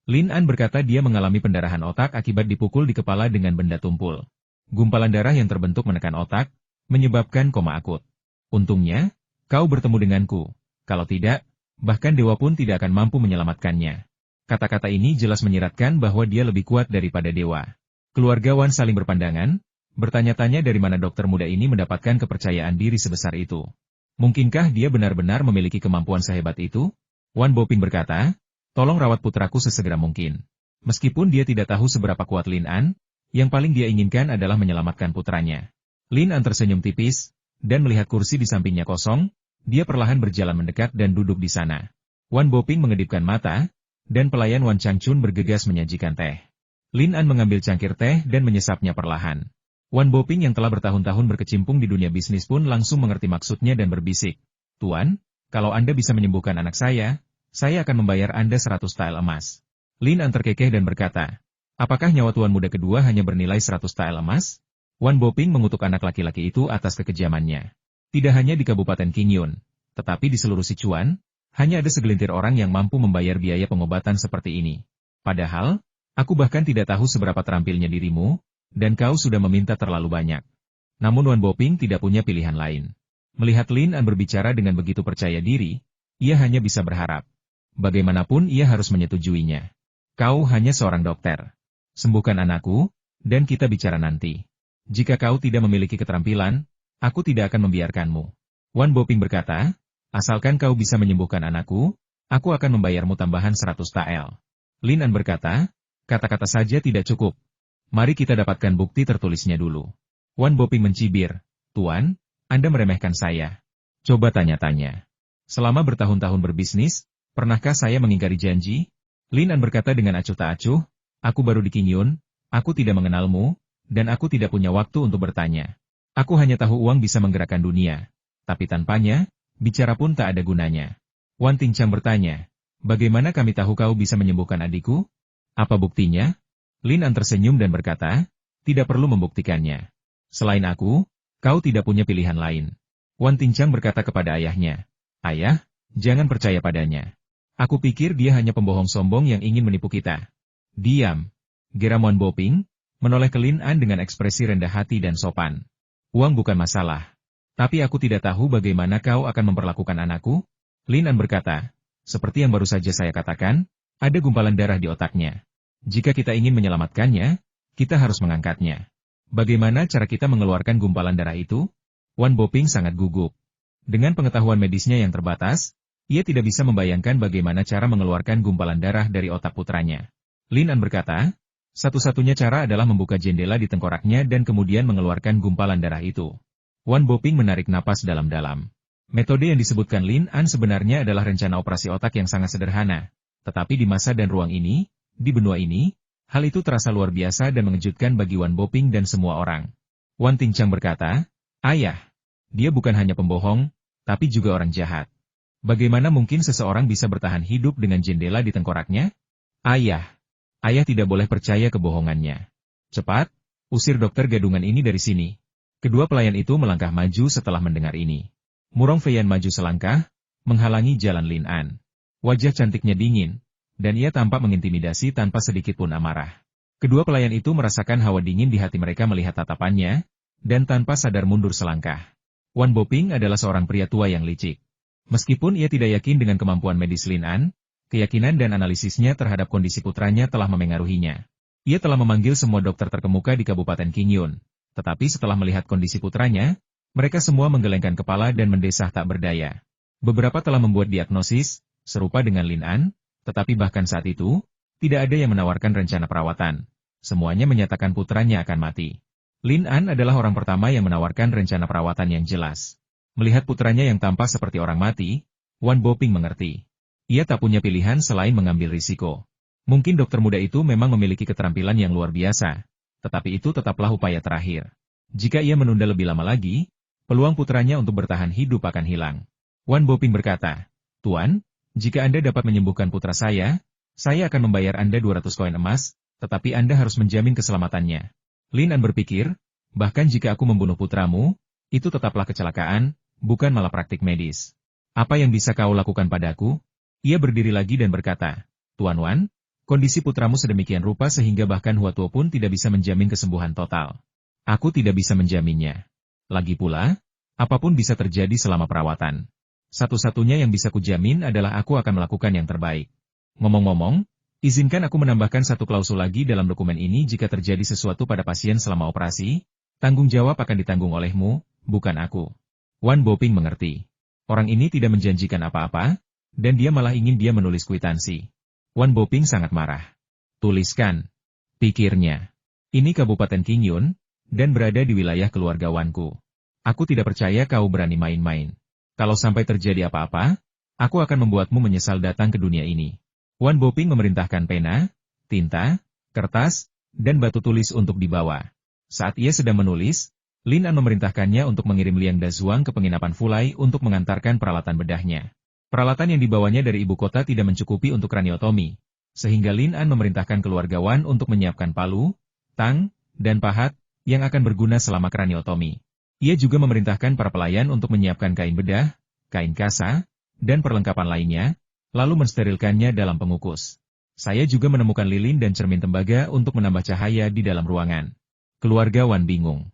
Lin An berkata dia mengalami pendarahan otak akibat dipukul di kepala dengan benda tumpul. Gumpalan darah yang terbentuk menekan otak, menyebabkan koma akut. "Untungnya, kau bertemu denganku. Kalau tidak, bahkan dewa pun tidak akan mampu menyelamatkannya." Kata-kata ini jelas menyiratkan bahwa dia lebih kuat daripada dewa. Keluarga Wan saling berpandangan, bertanya-tanya dari mana dokter muda ini mendapatkan kepercayaan diri sebesar itu. Mungkinkah dia benar-benar memiliki kemampuan sehebat itu? Wan Boping berkata, "Tolong rawat putraku sesegera mungkin." Meskipun dia tidak tahu seberapa kuat Lin An, yang paling dia inginkan adalah menyelamatkan putranya. Lin An tersenyum tipis, dan melihat kursi di sampingnya kosong, dia perlahan berjalan mendekat dan duduk di sana. Wan Boping mengedipkan mata, dan pelayan Wan Changchun bergegas menyajikan teh. Lin An mengambil cangkir teh dan menyesapnya perlahan. Wan Boping yang telah bertahun-tahun berkecimpung di dunia bisnis pun langsung mengerti maksudnya dan berbisik, "Tuan, kalau Anda bisa menyembuhkan anak saya akan membayar Anda 100 tael emas." Lin An terkekeh dan berkata, "Apakah nyawa tuan muda kedua hanya bernilai 100 tael emas?" Wan Boping mengutuk anak laki-laki itu atas kekejamannya. Tidak hanya di Kabupaten Qingyun, tetapi di seluruh Sichuan, hanya ada segelintir orang yang mampu membayar biaya pengobatan seperti ini. Padahal, aku bahkan tidak tahu seberapa terampilnya dirimu, dan kau sudah meminta terlalu banyak. Namun Wan Boping tidak punya pilihan lain. Melihat Lin An berbicara dengan begitu percaya diri, ia hanya bisa berharap. Bagaimanapun ia harus menyetujuinya. "Kau hanya seorang dokter. Sembuhkan anakku, dan kita bicara nanti. Jika kau tidak memiliki keterampilan, aku tidak akan membiarkanmu." Wan Boping berkata, "Asalkan kau bisa menyembuhkan anakku, aku akan membayarmu tambahan 100 tael." Lin An berkata, "Kata-kata saja tidak cukup. Mari kita dapatkan bukti tertulisnya dulu." Wan Boping mencibir, "Tuan, Anda meremehkan saya. Coba tanya-tanya. Selama bertahun-tahun berbisnis, pernahkah saya mengingkari janji?" Lin An berkata dengan acuh tak acuh, "Aku baru di Qingyun, aku tidak mengenalmu, dan aku tidak punya waktu untuk bertanya. Aku hanya tahu uang bisa menggerakkan dunia. Tapi tanpanya, bicara pun tak ada gunanya." Wan Tingchang bertanya, "Bagaimana kami tahu kau bisa menyembuhkan adikku? Apa buktinya?" Lin An tersenyum dan berkata, "Tidak perlu membuktikannya. Selain aku, kau tidak punya pilihan lain." Wan Tingchang berkata kepada ayahnya, "Ayah, jangan percaya padanya. Aku pikir dia hanya pembohong sombong yang ingin menipu kita." "Diam," geram Wan Boping, menoleh ke Lin An dengan ekspresi rendah hati dan sopan. "Uang bukan masalah. Tapi aku tidak tahu bagaimana kau akan memperlakukan anakku." Lin An berkata, "Seperti yang baru saja saya katakan, ada gumpalan darah di otaknya. Jika kita ingin menyelamatkannya, kita harus mengangkatnya. Bagaimana cara kita mengeluarkan gumpalan darah itu?" Wan Boping sangat gugup. Dengan pengetahuan medisnya yang terbatas, ia tidak bisa membayangkan bagaimana cara mengeluarkan gumpalan darah dari otak putranya. Lin An berkata, "Satu-satunya cara adalah membuka jendela di tengkoraknya dan kemudian mengeluarkan gumpalan darah itu." Wan Boping menarik napas dalam-dalam. Metode yang disebutkan Lin An sebenarnya adalah rencana operasi otak yang sangat sederhana. Tetapi di masa dan ruang ini, di benua ini, hal itu terasa luar biasa dan mengejutkan bagi Wan Boping dan semua orang. Wan Tingchang berkata, "Ayah, dia bukan hanya pembohong, tapi juga orang jahat. Bagaimana mungkin seseorang bisa bertahan hidup dengan jendela di tengkoraknya?" Ayah tidak boleh percaya kebohongannya. Cepat, usir dokter gadungan ini dari sini." Kedua pelayan itu melangkah maju setelah mendengar ini. Murong Feiyan maju selangkah, menghalangi jalan Lin An. Wajah cantiknya dingin, dan ia tampak mengintimidasi tanpa sedikit pun amarah. Kedua pelayan itu merasakan hawa dingin di hati mereka melihat tatapannya, dan tanpa sadar mundur selangkah. Wan Boping adalah seorang pria tua yang licik. Meskipun ia tidak yakin dengan kemampuan medis Lin An, keyakinan dan analisisnya terhadap kondisi putranya telah memengaruhinya. Ia telah memanggil semua dokter terkemuka di Kabupaten Qingyun, tetapi setelah melihat kondisi putranya, mereka semua menggelengkan kepala dan mendesah tak berdaya. Beberapa telah membuat diagnosis, serupa dengan Lin An, tetapi bahkan saat itu, tidak ada yang menawarkan rencana perawatan. Semuanya menyatakan putranya akan mati. Lin An adalah orang pertama yang menawarkan rencana perawatan yang jelas. Melihat putranya yang tampak seperti orang mati, Wan Boping mengerti. Ia tak punya pilihan selain mengambil risiko. Mungkin dokter muda itu memang memiliki keterampilan yang luar biasa, tetapi itu tetaplah upaya terakhir. Jika ia menunda lebih lama lagi, peluang putranya untuk bertahan hidup akan hilang. Wan Boping berkata, "Tuan, jika Anda dapat menyembuhkan putra saya akan membayar Anda 200 koin emas, tetapi Anda harus menjamin keselamatannya." Lin An berpikir, bahkan jika aku membunuh putramu, itu tetaplah kecelakaan, bukan malah praktik medis. Apa yang bisa kau lakukan padaku? Ia berdiri lagi dan berkata, "Tuan Wan, kondisi putramu sedemikian rupa sehingga bahkan Huatuo pun tidak bisa menjamin kesembuhan total. Aku tidak bisa menjaminnya. Lagi pula, apapun bisa terjadi selama perawatan. Satu-satunya yang bisa kujamin adalah aku akan melakukan yang terbaik. Ngomong-ngomong, izinkan aku menambahkan satu klausul lagi dalam dokumen ini jika terjadi sesuatu pada pasien selama operasi, tanggung jawab akan ditanggung olehmu, bukan aku." Wan Boping mengerti. Orang ini tidak menjanjikan apa-apa, dan dia malah ingin dia menulis kwitansi. Wan Boping sangat marah. "Tuliskan," pikirnya. "Ini Kabupaten Qingyun, dan berada di wilayah keluarga Wanku. Aku tidak percaya kau berani main-main. Kalau sampai terjadi apa-apa, aku akan membuatmu menyesal datang ke dunia ini." Wan Boping memerintahkan pena, tinta, kertas, dan batu tulis untuk dibawa. Saat ia sedang menulis, Lin An memerintahkannya untuk mengirim Liang Dazuang ke penginapan Fulai untuk mengantarkan peralatan bedahnya. Peralatan yang dibawanya dari ibu kota tidak mencukupi untuk kraniotomi, sehingga Lin An memerintahkan keluarga Wan untuk menyiapkan palu, tang, dan pahat yang akan berguna selama kraniotomi. Ia juga memerintahkan para pelayan untuk menyiapkan kain bedah, kain kasa, dan perlengkapan lainnya, lalu mensterilkannya dalam pengukus. Saya juga menemukan lilin dan cermin tembaga untuk menambah cahaya di dalam ruangan. Keluarga Wan bingung.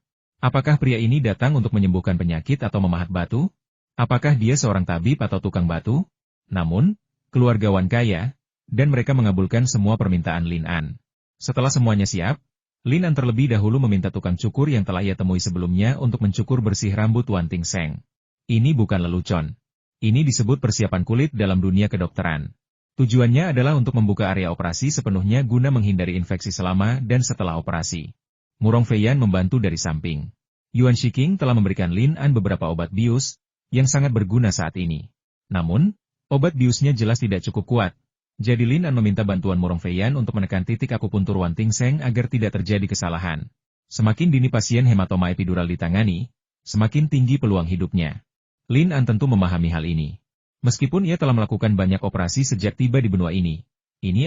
Apakah pria ini datang untuk menyembuhkan penyakit atau memahat batu? Apakah dia seorang tabib atau tukang batu? Namun, keluarga Wan kaya, dan mereka mengabulkan semua permintaan Lin An. Setelah semuanya siap, Lin An terlebih dahulu meminta tukang cukur yang telah ia temui sebelumnya untuk mencukur bersih rambut Wan Ting Seng. Ini bukan lelucon. Ini disebut persiapan kulit dalam dunia kedokteran. Tujuannya adalah untuk membuka area operasi sepenuhnya guna menghindari infeksi selama dan setelah operasi. Murong Feiyan membantu dari samping. Yuan Shiking telah memberikan Lin An beberapa obat bius, yang sangat berguna saat ini. Namun, obat biusnya jelas tidak cukup kuat. Jadi Lin An meminta bantuan Murong Feiyan untuk menekan titik akupuntur Wan Ting Seng agar tidak terjadi kesalahan. Semakin dini pasien hematoma epidural ditangani, semakin tinggi peluang hidupnya. Lin An tentu memahami hal ini. Meskipun ia telah melakukan banyak operasi sejak tiba di benua ini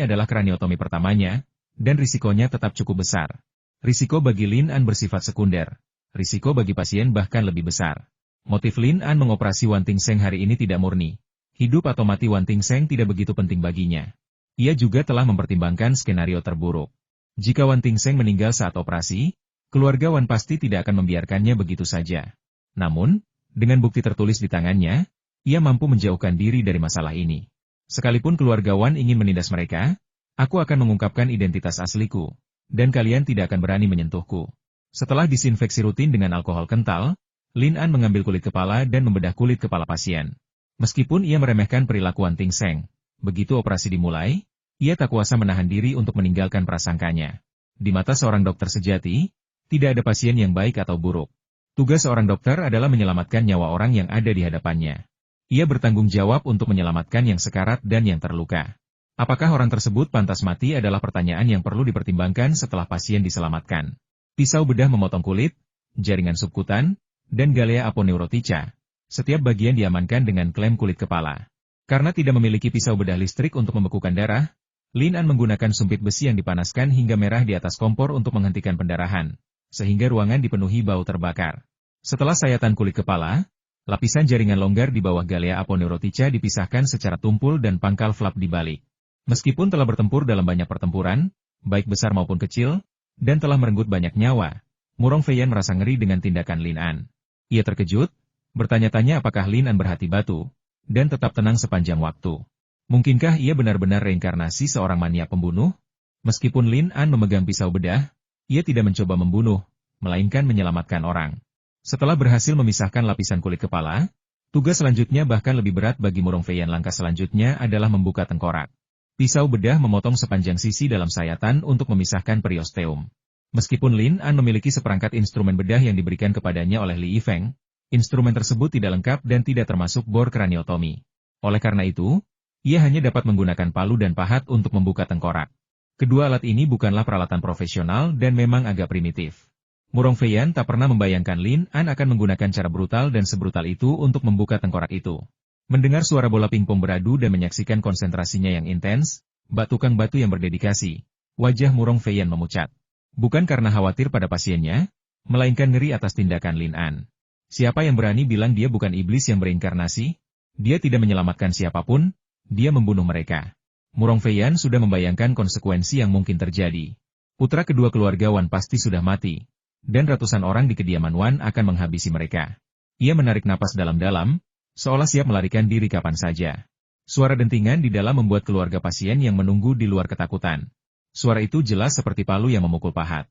adalah kraniotomi pertamanya, dan risikonya tetap cukup besar. Risiko bagi Lin An bersifat sekunder. Risiko bagi pasien bahkan lebih besar. Motif Lin An mengoperasi Wan Ting Seng hari ini tidak murni. Hidup atau mati Wan Ting Seng tidak begitu penting baginya. Ia juga telah mempertimbangkan skenario terburuk. Jika Wan Ting Seng meninggal saat operasi, keluarga Wan pasti tidak akan membiarkannya begitu saja. Namun, dengan bukti tertulis di tangannya, ia mampu menjauhkan diri dari masalah ini. Sekalipun keluarga Wan ingin menindas mereka, aku akan mengungkapkan identitas asliku, dan kalian tidak akan berani menyentuhku. Setelah disinfeksi rutin dengan alkohol kental, Lin An mengambil kulit kepala dan membedah kulit kepala pasien. Meskipun ia meremehkan perilaku Wan Ting Seng, begitu operasi dimulai, ia tak kuasa menahan diri untuk meninggalkan prasangkanya. Di mata seorang dokter sejati, tidak ada pasien yang baik atau buruk. Tugas seorang dokter adalah menyelamatkan nyawa orang yang ada di hadapannya. Ia bertanggung jawab untuk menyelamatkan yang sekarat dan yang terluka. Apakah orang tersebut pantas mati adalah pertanyaan yang perlu dipertimbangkan setelah pasien diselamatkan. Pisau bedah memotong kulit, jaringan subkutan, dan galea aponeurotica. Setiap bagian diamankan dengan klem kulit kepala. Karena tidak memiliki pisau bedah listrik untuk membekukan darah, Lin An menggunakan sumpit besi yang dipanaskan hingga merah di atas kompor untuk menghentikan pendarahan, sehingga ruangan dipenuhi bau terbakar. Setelah sayatan kulit kepala, lapisan jaringan longgar di bawah galea aponeurotica dipisahkan secara tumpul dan pangkal flap dibalik. Meskipun telah bertempur dalam banyak pertempuran, baik besar maupun kecil, dan telah merenggut banyak nyawa, Murong Feiyan merasa ngeri dengan tindakan Lin An. Ia terkejut, bertanya-tanya apakah Lin An berhati batu, dan tetap tenang sepanjang waktu. Mungkinkah ia benar-benar reinkarnasi seorang mania pembunuh? Meskipun Lin An memegang pisau bedah, ia tidak mencoba membunuh, melainkan menyelamatkan orang. Setelah berhasil memisahkan lapisan kulit kepala, tugas selanjutnya bahkan lebih berat bagi Murong Feiyan. Langkah selanjutnya adalah membuka tengkorak. Pisau bedah memotong sepanjang sisi dalam sayatan untuk memisahkan periosteum. Meskipun Lin An memiliki seperangkat instrumen bedah yang diberikan kepadanya oleh Li Yifeng, instrumen tersebut tidak lengkap dan tidak termasuk bor kraniotomi. Oleh karena itu, ia hanya dapat menggunakan palu dan pahat untuk membuka tengkorak. Kedua alat ini bukanlah peralatan profesional dan memang agak primitif. Murong Feiyan tak pernah membayangkan Lin An akan menggunakan cara brutal dan sebrutal itu untuk membuka tengkorak itu. Mendengar suara bola pingpong beradu dan menyaksikan konsentrasinya yang intens, bak tukang batu yang berdedikasi, wajah Murong Feiyan memucat. Bukan karena khawatir pada pasiennya, melainkan ngeri atas tindakan Lin An. Siapa yang berani bilang dia bukan iblis yang berinkarnasi? Dia tidak menyelamatkan siapapun, dia membunuh mereka. Murong Feiyan sudah membayangkan konsekuensi yang mungkin terjadi. Putra kedua keluarga Wan pasti sudah mati, dan ratusan orang di kediaman Wan akan menghabisi mereka. Ia menarik napas dalam-dalam, seolah siap melarikan diri kapan saja. Suara dentingan di dalam membuat keluarga pasien yang menunggu di luar ketakutan. Suara itu jelas seperti palu yang memukul pahat.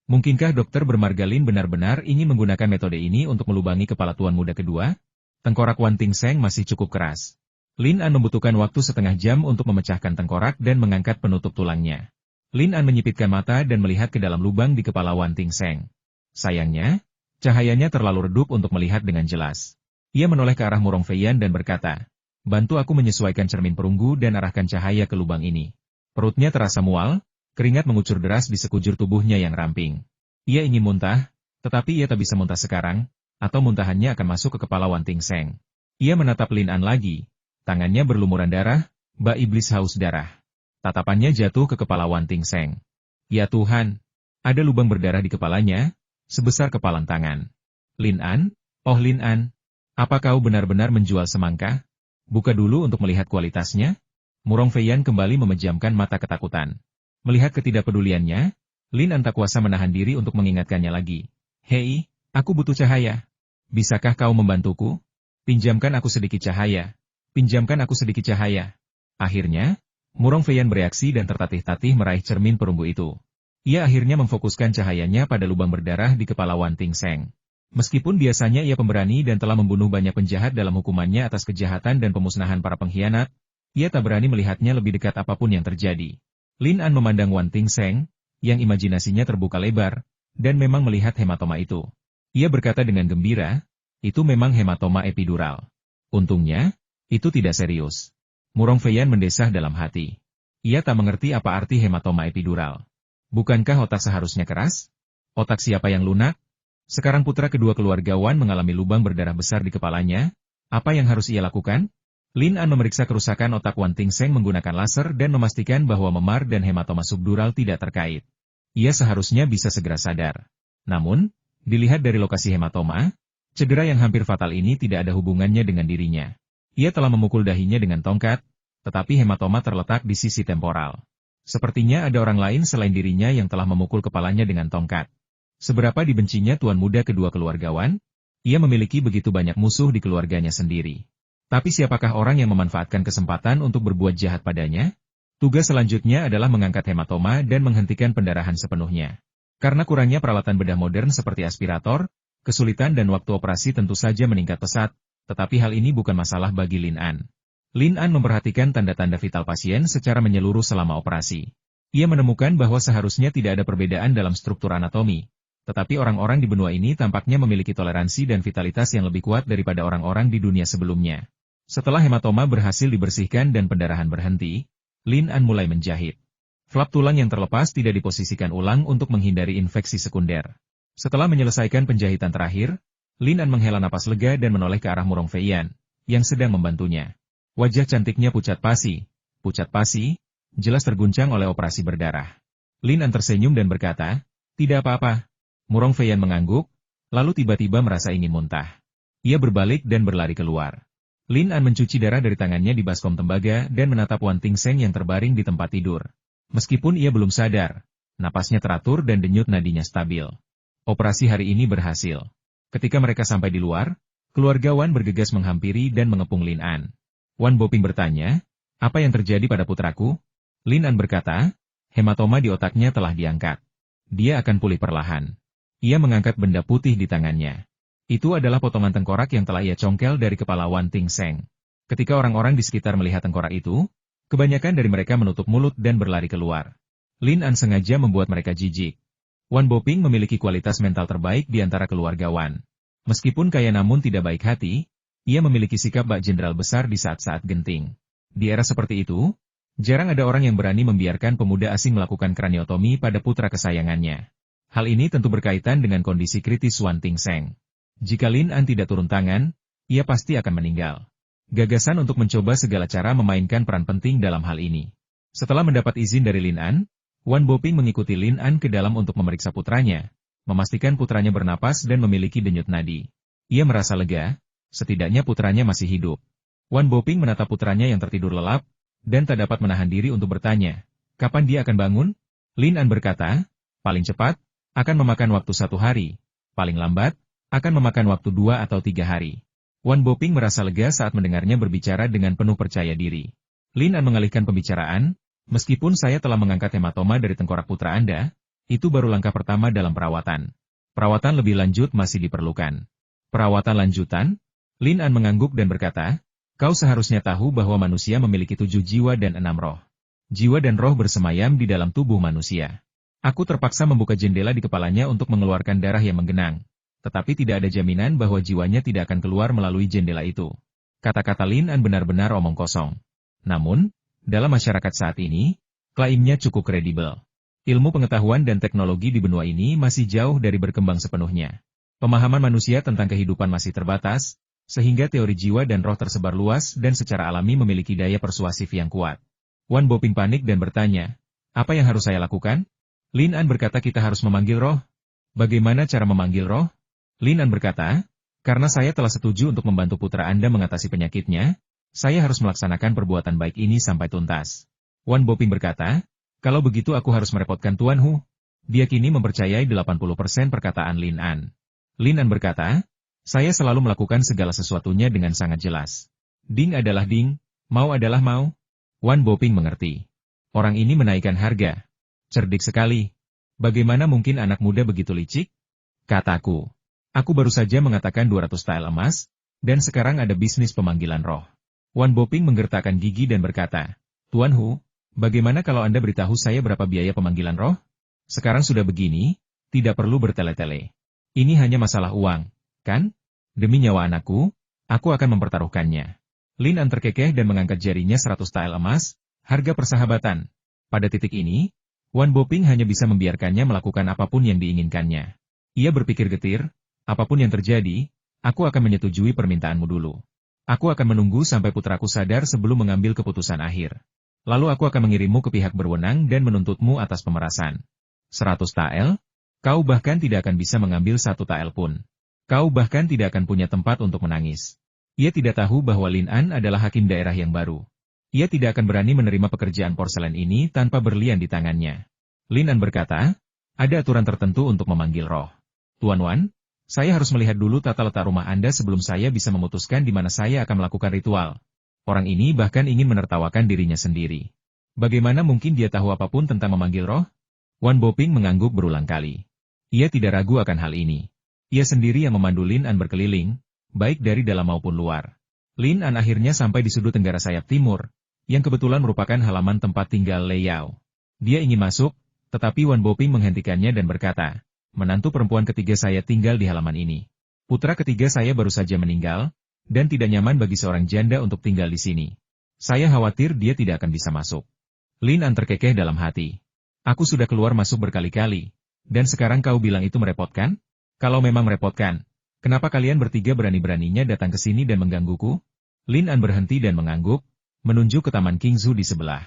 Mungkinkah dokter bermargalin benar-benar ingin menggunakan metode ini untuk melubangi kepala tuan muda kedua? Tengkorak Wan Tingseng masih cukup keras. Lin An membutuhkan waktu setengah jam untuk memecahkan tengkorak dan mengangkat penutup tulangnya. Lin An menyipitkan mata dan melihat ke dalam lubang di kepala Wan Tingseng. Sayangnya, cahayanya terlalu redup untuk melihat dengan jelas. Ia menoleh ke arah Murong Feiyan dan berkata, "Bantu aku menyesuaikan cermin perunggu dan arahkan cahaya ke lubang ini." Perutnya terasa mual. Keringat mengucur deras di sekujur tubuhnya yang ramping. Ia ingin muntah, tetapi ia tak bisa muntah sekarang, atau muntahannya akan masuk ke kepala Wan Tingseng. Ia menatap Lin An lagi. Tangannya berlumuran darah, bak iblis haus darah. Tatapannya jatuh ke kepala Wan Tingseng. Ya Tuhan! Ada lubang berdarah di kepalanya, sebesar kepalan tangan. Lin An? Oh Lin An! Apa kau benar-benar menjual semangka? Buka dulu untuk melihat kualitasnya? Murong Feiyan kembali memejamkan mata ketakutan. Melihat ketidakpeduliannya, Lin An tak kuasa menahan diri untuk mengingatkannya lagi. Hei, aku butuh cahaya. Bisakah kau membantuku? Pinjamkan aku sedikit cahaya. Pinjamkan aku sedikit cahaya. Akhirnya, Murong Feiyan bereaksi dan tertatih-tatih meraih cermin perunggu itu. Ia akhirnya memfokuskan cahayanya pada lubang berdarah di kepala Wan Tingseng. Meskipun biasanya ia pemberani dan telah membunuh banyak penjahat dalam hukumannya atas kejahatan dan pemusnahan para pengkhianat, ia tak berani melihatnya lebih dekat apapun yang terjadi. Lin An memandang Wan Tingseng, yang imajinasinya terbuka lebar, dan memang melihat hematoma itu. Ia berkata dengan gembira, itu memang hematoma epidural. Untungnya, itu tidak serius. Murong Feiyan mendesah dalam hati. Ia tak mengerti apa arti hematoma epidural. Bukankah otak seharusnya keras? Otak siapa yang lunak? Sekarang putra kedua keluarga Wan mengalami lubang berdarah besar di kepalanya. Apa yang harus ia lakukan? Lin An memeriksa kerusakan otak Wan Tingseng menggunakan laser dan memastikan bahwa memar dan hematoma subdural tidak terkait. Ia seharusnya bisa segera sadar. Namun, dilihat dari lokasi hematoma, cedera yang hampir fatal ini tidak ada hubungannya dengan dirinya. Ia telah memukul dahinya dengan tongkat, tetapi hematoma terletak di sisi temporal. Sepertinya ada orang lain selain dirinya yang telah memukul kepalanya dengan tongkat. Seberapa dibencinya tuan muda kedua keluarga Wan? Ia memiliki begitu banyak musuh di keluarganya sendiri. Tapi siapakah orang yang memanfaatkan kesempatan untuk berbuat jahat padanya? Tugas selanjutnya adalah mengangkat hematoma dan menghentikan pendarahan sepenuhnya. Karena kurangnya peralatan bedah modern seperti aspirator, kesulitan dan waktu operasi tentu saja meningkat pesat, tetapi hal ini bukan masalah bagi Lin An. Lin An memperhatikan tanda-tanda vital pasien secara menyeluruh selama operasi. Ia menemukan bahwa seharusnya tidak ada perbedaan dalam struktur anatomi, tetapi orang-orang di benua ini tampaknya memiliki toleransi dan vitalitas yang lebih kuat daripada orang-orang di dunia sebelumnya. Setelah hematoma berhasil dibersihkan dan pendarahan berhenti, Lin An mulai menjahit. Flap tulang yang terlepas tidak diposisikan ulang untuk menghindari infeksi sekunder. Setelah menyelesaikan penjahitan terakhir, Lin An menghela napas lega dan menoleh ke arah Murong Feiyan, yang sedang membantunya. Wajah cantiknya pucat pasi, jelas terguncang oleh operasi berdarah. Lin An tersenyum dan berkata, "Tidak apa-apa." Murong Feiyan mengangguk, lalu tiba-tiba merasa ingin muntah. Ia berbalik dan berlari keluar. Lin An mencuci darah dari tangannya di baskom tembaga dan menatap Wan Tingseng yang terbaring di tempat tidur. Meskipun ia belum sadar, napasnya teratur dan denyut nadinya stabil. Operasi hari ini berhasil. Ketika mereka sampai di luar, keluarga Wan bergegas menghampiri dan mengepung Lin An. Wan Boping bertanya, "Apa yang terjadi pada putraku?" Lin An berkata, "Hematoma di otaknya telah diangkat. Dia akan pulih perlahan." Ia mengangkat benda putih di tangannya. Itu adalah potongan tengkorak yang telah ia congkel dari kepala Wan Tingseng. Ketika orang-orang di sekitar melihat tengkorak itu, kebanyakan dari mereka menutup mulut dan berlari keluar. Lin An sengaja membuat mereka jijik. Wan Boping memiliki kualitas mental terbaik di antara keluarga Wan. Meskipun kaya namun tidak baik hati, ia memiliki sikap bak jenderal besar di saat-saat genting. Di era seperti itu, jarang ada orang yang berani membiarkan pemuda asing melakukan kraniotomi pada putra kesayangannya. Hal ini tentu berkaitan dengan kondisi kritis Wan Tingseng. Jika Lin An tidak turun tangan, ia pasti akan meninggal. Gagasan untuk mencoba segala cara memainkan peran penting dalam hal ini. Setelah mendapat izin dari Lin An, Wan Boping mengikuti Lin An ke dalam untuk memeriksa putranya, memastikan putranya bernapas dan memiliki denyut nadi. Ia merasa lega, setidaknya putranya masih hidup. Wan Boping menatap putranya yang tertidur lelap, dan tak dapat menahan diri untuk bertanya, kapan dia akan bangun? Lin An berkata, paling cepat, akan memakan waktu 1 hari, paling lambat, akan memakan waktu 2 atau 3 hari. Wan Boping merasa lega saat mendengarnya berbicara dengan penuh percaya diri. Lin An mengalihkan pembicaraan, meskipun saya telah mengangkat hematoma dari tengkorak putra Anda, itu baru langkah pertama dalam perawatan. Perawatan lebih lanjut masih diperlukan. Perawatan lanjutan? Lin An mengangguk dan berkata, kau seharusnya tahu bahwa manusia memiliki 7 jiwa dan 6 roh. Jiwa dan roh bersemayam di dalam tubuh manusia. Aku terpaksa membuka jendela di kepalanya untuk mengeluarkan darah yang menggenang. Tetapi tidak ada jaminan bahwa jiwanya tidak akan keluar melalui jendela itu. Kata-kata Lin An benar-benar omong kosong. Namun, dalam masyarakat saat ini, klaimnya cukup kredibel. Ilmu pengetahuan dan teknologi di benua ini masih jauh dari berkembang sepenuhnya. Pemahaman manusia tentang kehidupan masih terbatas, sehingga teori jiwa dan roh tersebar luas dan secara alami memiliki daya persuasif yang kuat. Wan Boping panik dan bertanya, apa yang harus saya lakukan? Lin An berkata kita harus memanggil roh. Bagaimana cara memanggil roh? Lin An berkata, karena saya telah setuju untuk membantu putra Anda mengatasi penyakitnya, saya harus melaksanakan perbuatan baik ini sampai tuntas. Wan Boping berkata, kalau begitu aku harus merepotkan Tuan Hu. Dia kini mempercayai 80% perkataan Lin An. Lin An berkata, saya selalu melakukan segala sesuatunya dengan sangat jelas. Ding adalah ding, mau adalah mau. Wan Boping mengerti. Orang ini menaikkan harga. Cerdik sekali. Bagaimana mungkin anak muda begitu licik? Kataku. Aku baru saja mengatakan 200 tael emas, dan sekarang ada bisnis pemanggilan roh. Wan Boping menggertakkan gigi dan berkata, Tuan Hu, bagaimana kalau Anda beritahu saya berapa biaya pemanggilan roh? Sekarang sudah begini, tidak perlu bertele-tele. Ini hanya masalah uang, kan? Demi nyawa anakku, aku akan mempertaruhkannya. Lin An terkekeh dan mengangkat jarinya 100 tael emas, harga persahabatan. Pada titik ini, Wan Boping hanya bisa membiarkannya melakukan apapun yang diinginkannya. Ia berpikir getir, apapun yang terjadi, aku akan menyetujui permintaanmu dulu. Aku akan menunggu sampai putraku sadar sebelum mengambil keputusan akhir. Lalu aku akan mengirimmu ke pihak berwenang dan menuntutmu atas pemerasan. 100 tael? Kau bahkan tidak akan bisa mengambil 1 tael pun. Kau bahkan tidak akan punya tempat untuk menangis. Ia tidak tahu bahwa Lin An adalah hakim daerah yang baru. Ia tidak akan berani menerima pekerjaan porselen ini tanpa berlian di tangannya. Lin An berkata, ada aturan tertentu untuk memanggil roh. Tuan Wan, saya harus melihat dulu tata letak rumah Anda sebelum saya bisa memutuskan di mana saya akan melakukan ritual. Orang ini bahkan ingin menertawakan dirinya sendiri. Bagaimana mungkin dia tahu apapun tentang memanggil roh? Wan Boping mengangguk berulang kali. Ia tidak ragu akan hal ini. Ia sendiri yang memandu Lin An berkeliling, baik dari dalam maupun luar. Lin An akhirnya sampai di sudut tenggara sayap timur, yang kebetulan merupakan halaman tempat tinggal Lei Yao. Dia ingin masuk, tetapi Wan Boping menghentikannya dan berkata, menantu perempuan ketiga saya tinggal di halaman ini. Putra ketiga saya baru saja meninggal, dan tidak nyaman bagi seorang janda untuk tinggal di sini. Saya khawatir dia tidak akan bisa masuk. Lin An terkekeh dalam hati. Aku sudah keluar masuk berkali-kali, dan sekarang kau bilang itu merepotkan? Kalau memang merepotkan, kenapa kalian bertiga berani-beraninya datang ke sini dan menggangguku? Lin An berhenti dan mengangguk, menunjuk ke Taman Qingzu di sebelah.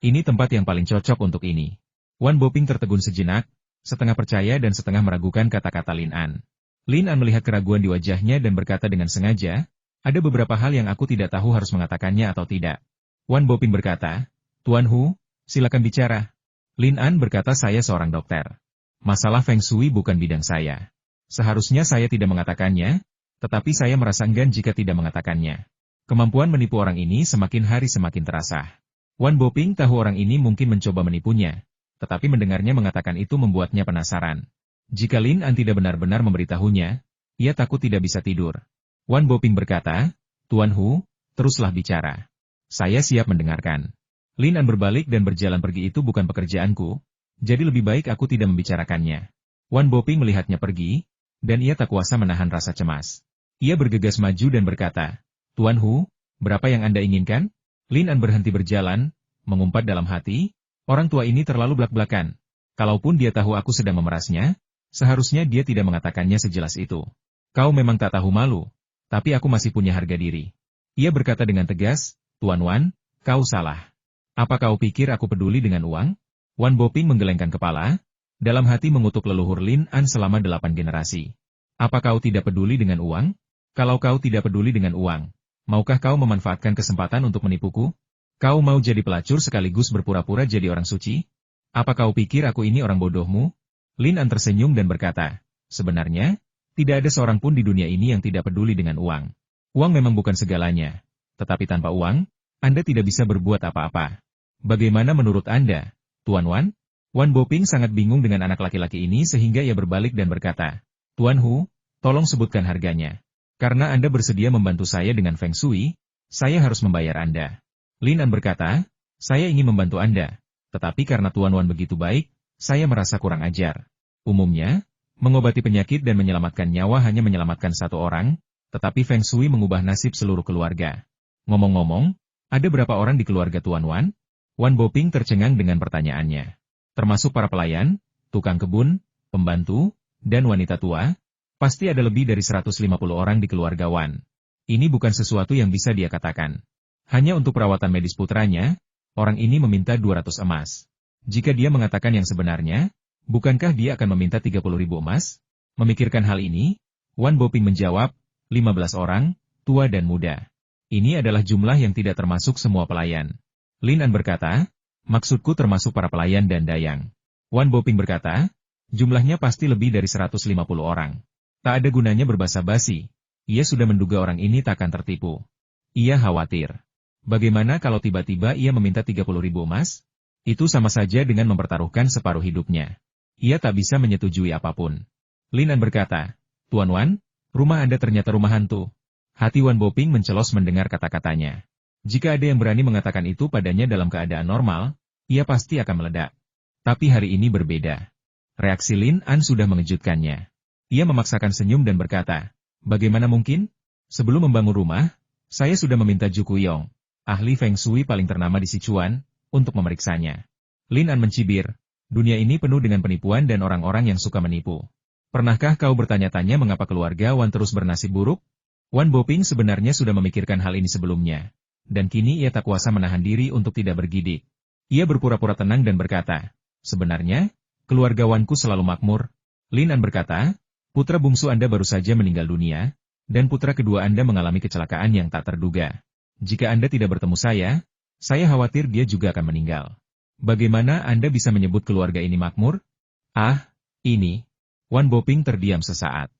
Ini tempat yang paling cocok untuk ini. Wan Boping tertegun sejenak, setengah percaya dan setengah meragukan kata-kata Lin An. Lin An melihat keraguan di wajahnya dan berkata dengan sengaja, ada beberapa hal yang aku tidak tahu harus mengatakannya atau tidak. Wan Boping berkata, Tuan Hu, silakan bicara. Lin An berkata saya seorang dokter. Masalah Feng Shui bukan bidang saya. Seharusnya saya tidak mengatakannya, tetapi saya merasa enggan jika tidak mengatakannya. Kemampuan menipu orang ini semakin hari semakin terasa. Wan Boping tahu orang ini mungkin mencoba menipunya, tetapi mendengarnya mengatakan itu membuatnya penasaran. Jika Lin An tidak benar-benar memberitahunya, ia takut tidak bisa tidur. Wan Boping berkata, Tuan Hu, teruslah bicara. Saya siap mendengarkan. Lin An berbalik dan berjalan pergi itu bukan pekerjaanku, jadi lebih baik aku tidak membicarakannya. Wan Boping melihatnya pergi, dan ia tak kuasa menahan rasa cemas. Ia bergegas maju dan berkata, Tuan Hu, berapa yang Anda inginkan? Lin An berhenti berjalan, mengumpat dalam hati, orang tua ini terlalu blak-blakan. Kalaupun dia tahu aku sedang memerasnya, Seharusnya dia tidak mengatakannya sejelas itu. Kau memang tak tahu malu, tapi aku masih punya harga diri. Ia berkata dengan tegas, Tuan Wan, kau salah. Apa kau pikir aku peduli dengan uang? Wan Boping menggelengkan kepala, dalam hati mengutuk leluhur Lin An selama 8 generasi. Apa kau tidak peduli dengan uang? Kalau kau tidak peduli dengan uang, maukah kau memanfaatkan kesempatan untuk menipuku? Kau mau jadi pelacur sekaligus berpura-pura jadi orang suci? Apa kau pikir aku ini orang bodohmu? Lin An tersenyum dan berkata, sebenarnya, tidak ada seorang pun di dunia ini yang tidak peduli dengan uang. Uang memang bukan segalanya, tetapi tanpa uang, Anda tidak bisa berbuat apa-apa. Bagaimana menurut Anda, Tuan Wan? Wan Boping sangat bingung dengan anak laki-laki ini sehingga ia berbalik dan berkata, Tuan Hu, tolong sebutkan harganya. Karena Anda bersedia membantu saya dengan Feng Shui, saya harus membayar Anda. Lin An berkata, saya ingin membantu Anda, tetapi karena Tuan Wan begitu baik, saya merasa kurang ajar. Umumnya, mengobati penyakit dan menyelamatkan nyawa hanya menyelamatkan satu orang, tetapi Feng Shui mengubah nasib seluruh keluarga. Ngomong-ngomong, ada berapa orang di keluarga Tuan Wan? Wan Boping tercengang dengan pertanyaannya. Termasuk para pelayan, tukang kebun, pembantu, dan wanita tua, pasti ada lebih dari 150 orang di keluarga Wan. Ini bukan sesuatu yang bisa dia katakan. Hanya untuk perawatan medis putranya, orang ini meminta 200 emas. Jika dia mengatakan yang sebenarnya, bukankah dia akan meminta 30.000 emas? Memikirkan hal ini, Wan Boping menjawab, 15 orang, tua dan muda. Ini adalah jumlah yang tidak termasuk semua pelayan. Lin An berkata, maksudku termasuk para pelayan dan dayang. Wan Boping berkata, jumlahnya pasti lebih dari 150 orang. Tak ada gunanya berbasa-basi. Ia sudah menduga orang ini takkan tertipu. Ia khawatir. Bagaimana kalau tiba-tiba ia meminta 30.000 emas? Itu sama saja dengan mempertaruhkan separuh hidupnya. Ia tak bisa menyetujui apapun. Lin An berkata, Tuan Wan, rumah Anda ternyata rumah hantu. Hati Wan Boping mencelos mendengar kata-katanya. Jika ada yang berani mengatakan itu padanya dalam keadaan normal, ia pasti akan meledak. Tapi hari ini berbeda. Reaksi Lin An sudah mengejutkannya. Ia memaksakan senyum dan berkata, bagaimana mungkin? Sebelum membangun rumah, saya sudah meminta Ju Kuyong, ahli Feng Shui paling ternama di Sichuan, untuk memeriksanya. Lin An mencibir, dunia ini penuh dengan penipuan dan orang-orang yang suka menipu. Pernahkah kau bertanya-tanya mengapa keluarga Wan terus bernasib buruk? Wan Boping sebenarnya sudah memikirkan hal ini sebelumnya, dan kini ia tak kuasa menahan diri untuk tidak bergidik. Ia berpura-pura tenang dan berkata, sebenarnya, keluarga Wanku selalu makmur. Lin An berkata, putra bungsu Anda baru saja meninggal dunia, dan putra kedua Anda mengalami kecelakaan yang tak terduga. Jika Anda tidak bertemu saya khawatir dia juga akan meninggal. Bagaimana Anda bisa menyebut keluarga ini makmur? Ah, ini. Wan Boping terdiam sesaat.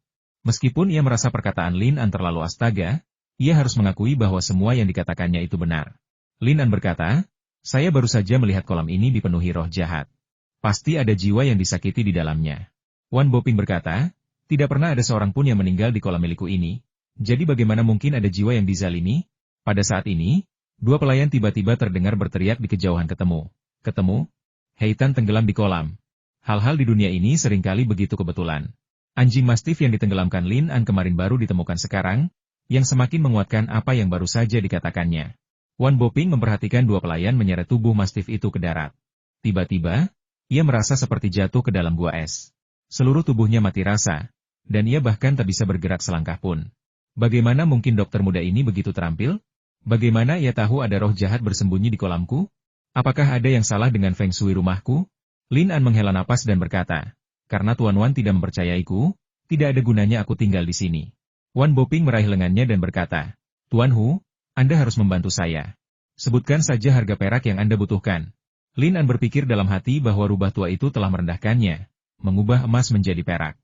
Meskipun ia merasa perkataan Lin An terlalu astaga, ia harus mengakui bahwa semua yang dikatakannya itu benar. Lin An berkata, saya baru saja melihat kolam ini dipenuhi roh jahat. Pasti ada jiwa yang disakiti di dalamnya. Wan Boping berkata, tidak pernah ada seorang pun yang meninggal di kolam milikku ini. Jadi bagaimana mungkin ada jiwa yang dizalimi? Pada saat ini, dua pelayan tiba-tiba terdengar berteriak di kejauhan ketemu. Ketemu? Heitan tenggelam di kolam. Hal-hal di dunia ini seringkali begitu kebetulan. Anjing mastif yang ditenggelamkan Lin An kemarin baru ditemukan sekarang, yang semakin menguatkan apa yang baru saja dikatakannya. Wan Boping memperhatikan dua pelayan menyeret tubuh mastif itu ke darat. Tiba-tiba, ia merasa seperti jatuh ke dalam gua es. Seluruh tubuhnya mati rasa, dan ia bahkan tak bisa bergerak selangkah pun. Bagaimana mungkin dokter muda ini begitu terampil? Bagaimana ia tahu ada roh jahat bersembunyi di kolamku? Apakah ada yang salah dengan Feng Shui rumahku? Lin An menghela napas dan berkata, karena Tuan Wan tidak mempercayaiku, tidak ada gunanya aku tinggal di sini. Wan Boping meraih lengannya dan berkata, Tuan Hu, Anda harus membantu saya. Sebutkan saja harga perak yang Anda butuhkan. Lin An berpikir dalam hati bahwa rubah tua itu telah merendahkannya, mengubah emas menjadi perak.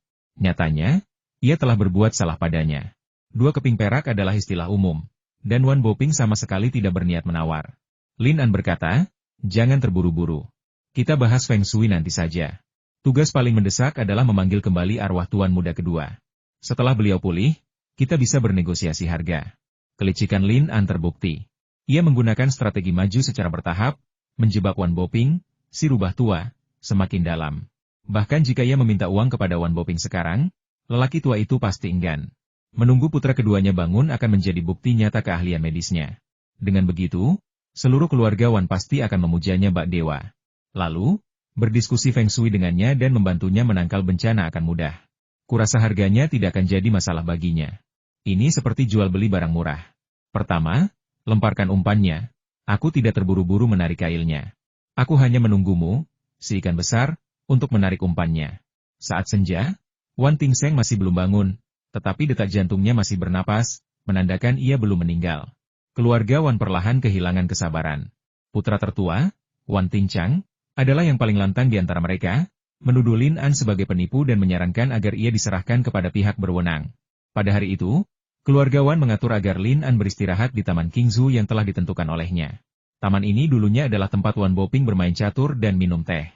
Nyatanya, ia telah berbuat salah padanya. 2 keping perak adalah istilah umum. Dan Wan Boping sama sekali tidak berniat menawar. Lin An berkata, jangan terburu-buru. Kita bahas Feng Shui nanti saja. Tugas paling mendesak adalah memanggil kembali arwah tuan muda kedua. Setelah beliau pulih, kita bisa bernegosiasi harga. Kelicikan Lin An terbukti. Ia menggunakan strategi maju secara bertahap, menjebak Wan Boping, si rubah tua, semakin dalam. Bahkan jika ia meminta uang kepada Wan Boping sekarang, lelaki tua itu pasti enggan. Menunggu putra keduanya bangun akan menjadi bukti nyata keahlian medisnya. Dengan begitu, seluruh keluarga Wan pasti akan memujanya bak dewa. Lalu, Berdiskusi Feng Shui dengannya dan membantunya menangkal bencana akan mudah. Kurasa harganya tidak akan jadi masalah baginya. Ini seperti jual beli barang murah. Pertama, lemparkan umpannya. Aku tidak terburu-buru menarik kailnya. Aku hanya menunggumu, si ikan besar, untuk menarik umpannya. Saat senja, Wan Tingseng masih belum bangun, tetapi detak jantungnya masih bernapas, menandakan ia belum meninggal. Keluarga Wan perlahan kehilangan kesabaran. Putra tertua, Wan Tingchang, adalah yang paling lantang di antara mereka, menuduh Lin An sebagai penipu dan menyarankan agar ia diserahkan kepada pihak berwenang. Pada hari itu, keluarga Wan mengatur agar Lin An beristirahat di Taman Qingzu yang telah ditentukan olehnya. Taman ini dulunya adalah tempat Wan Boping bermain catur dan minum teh.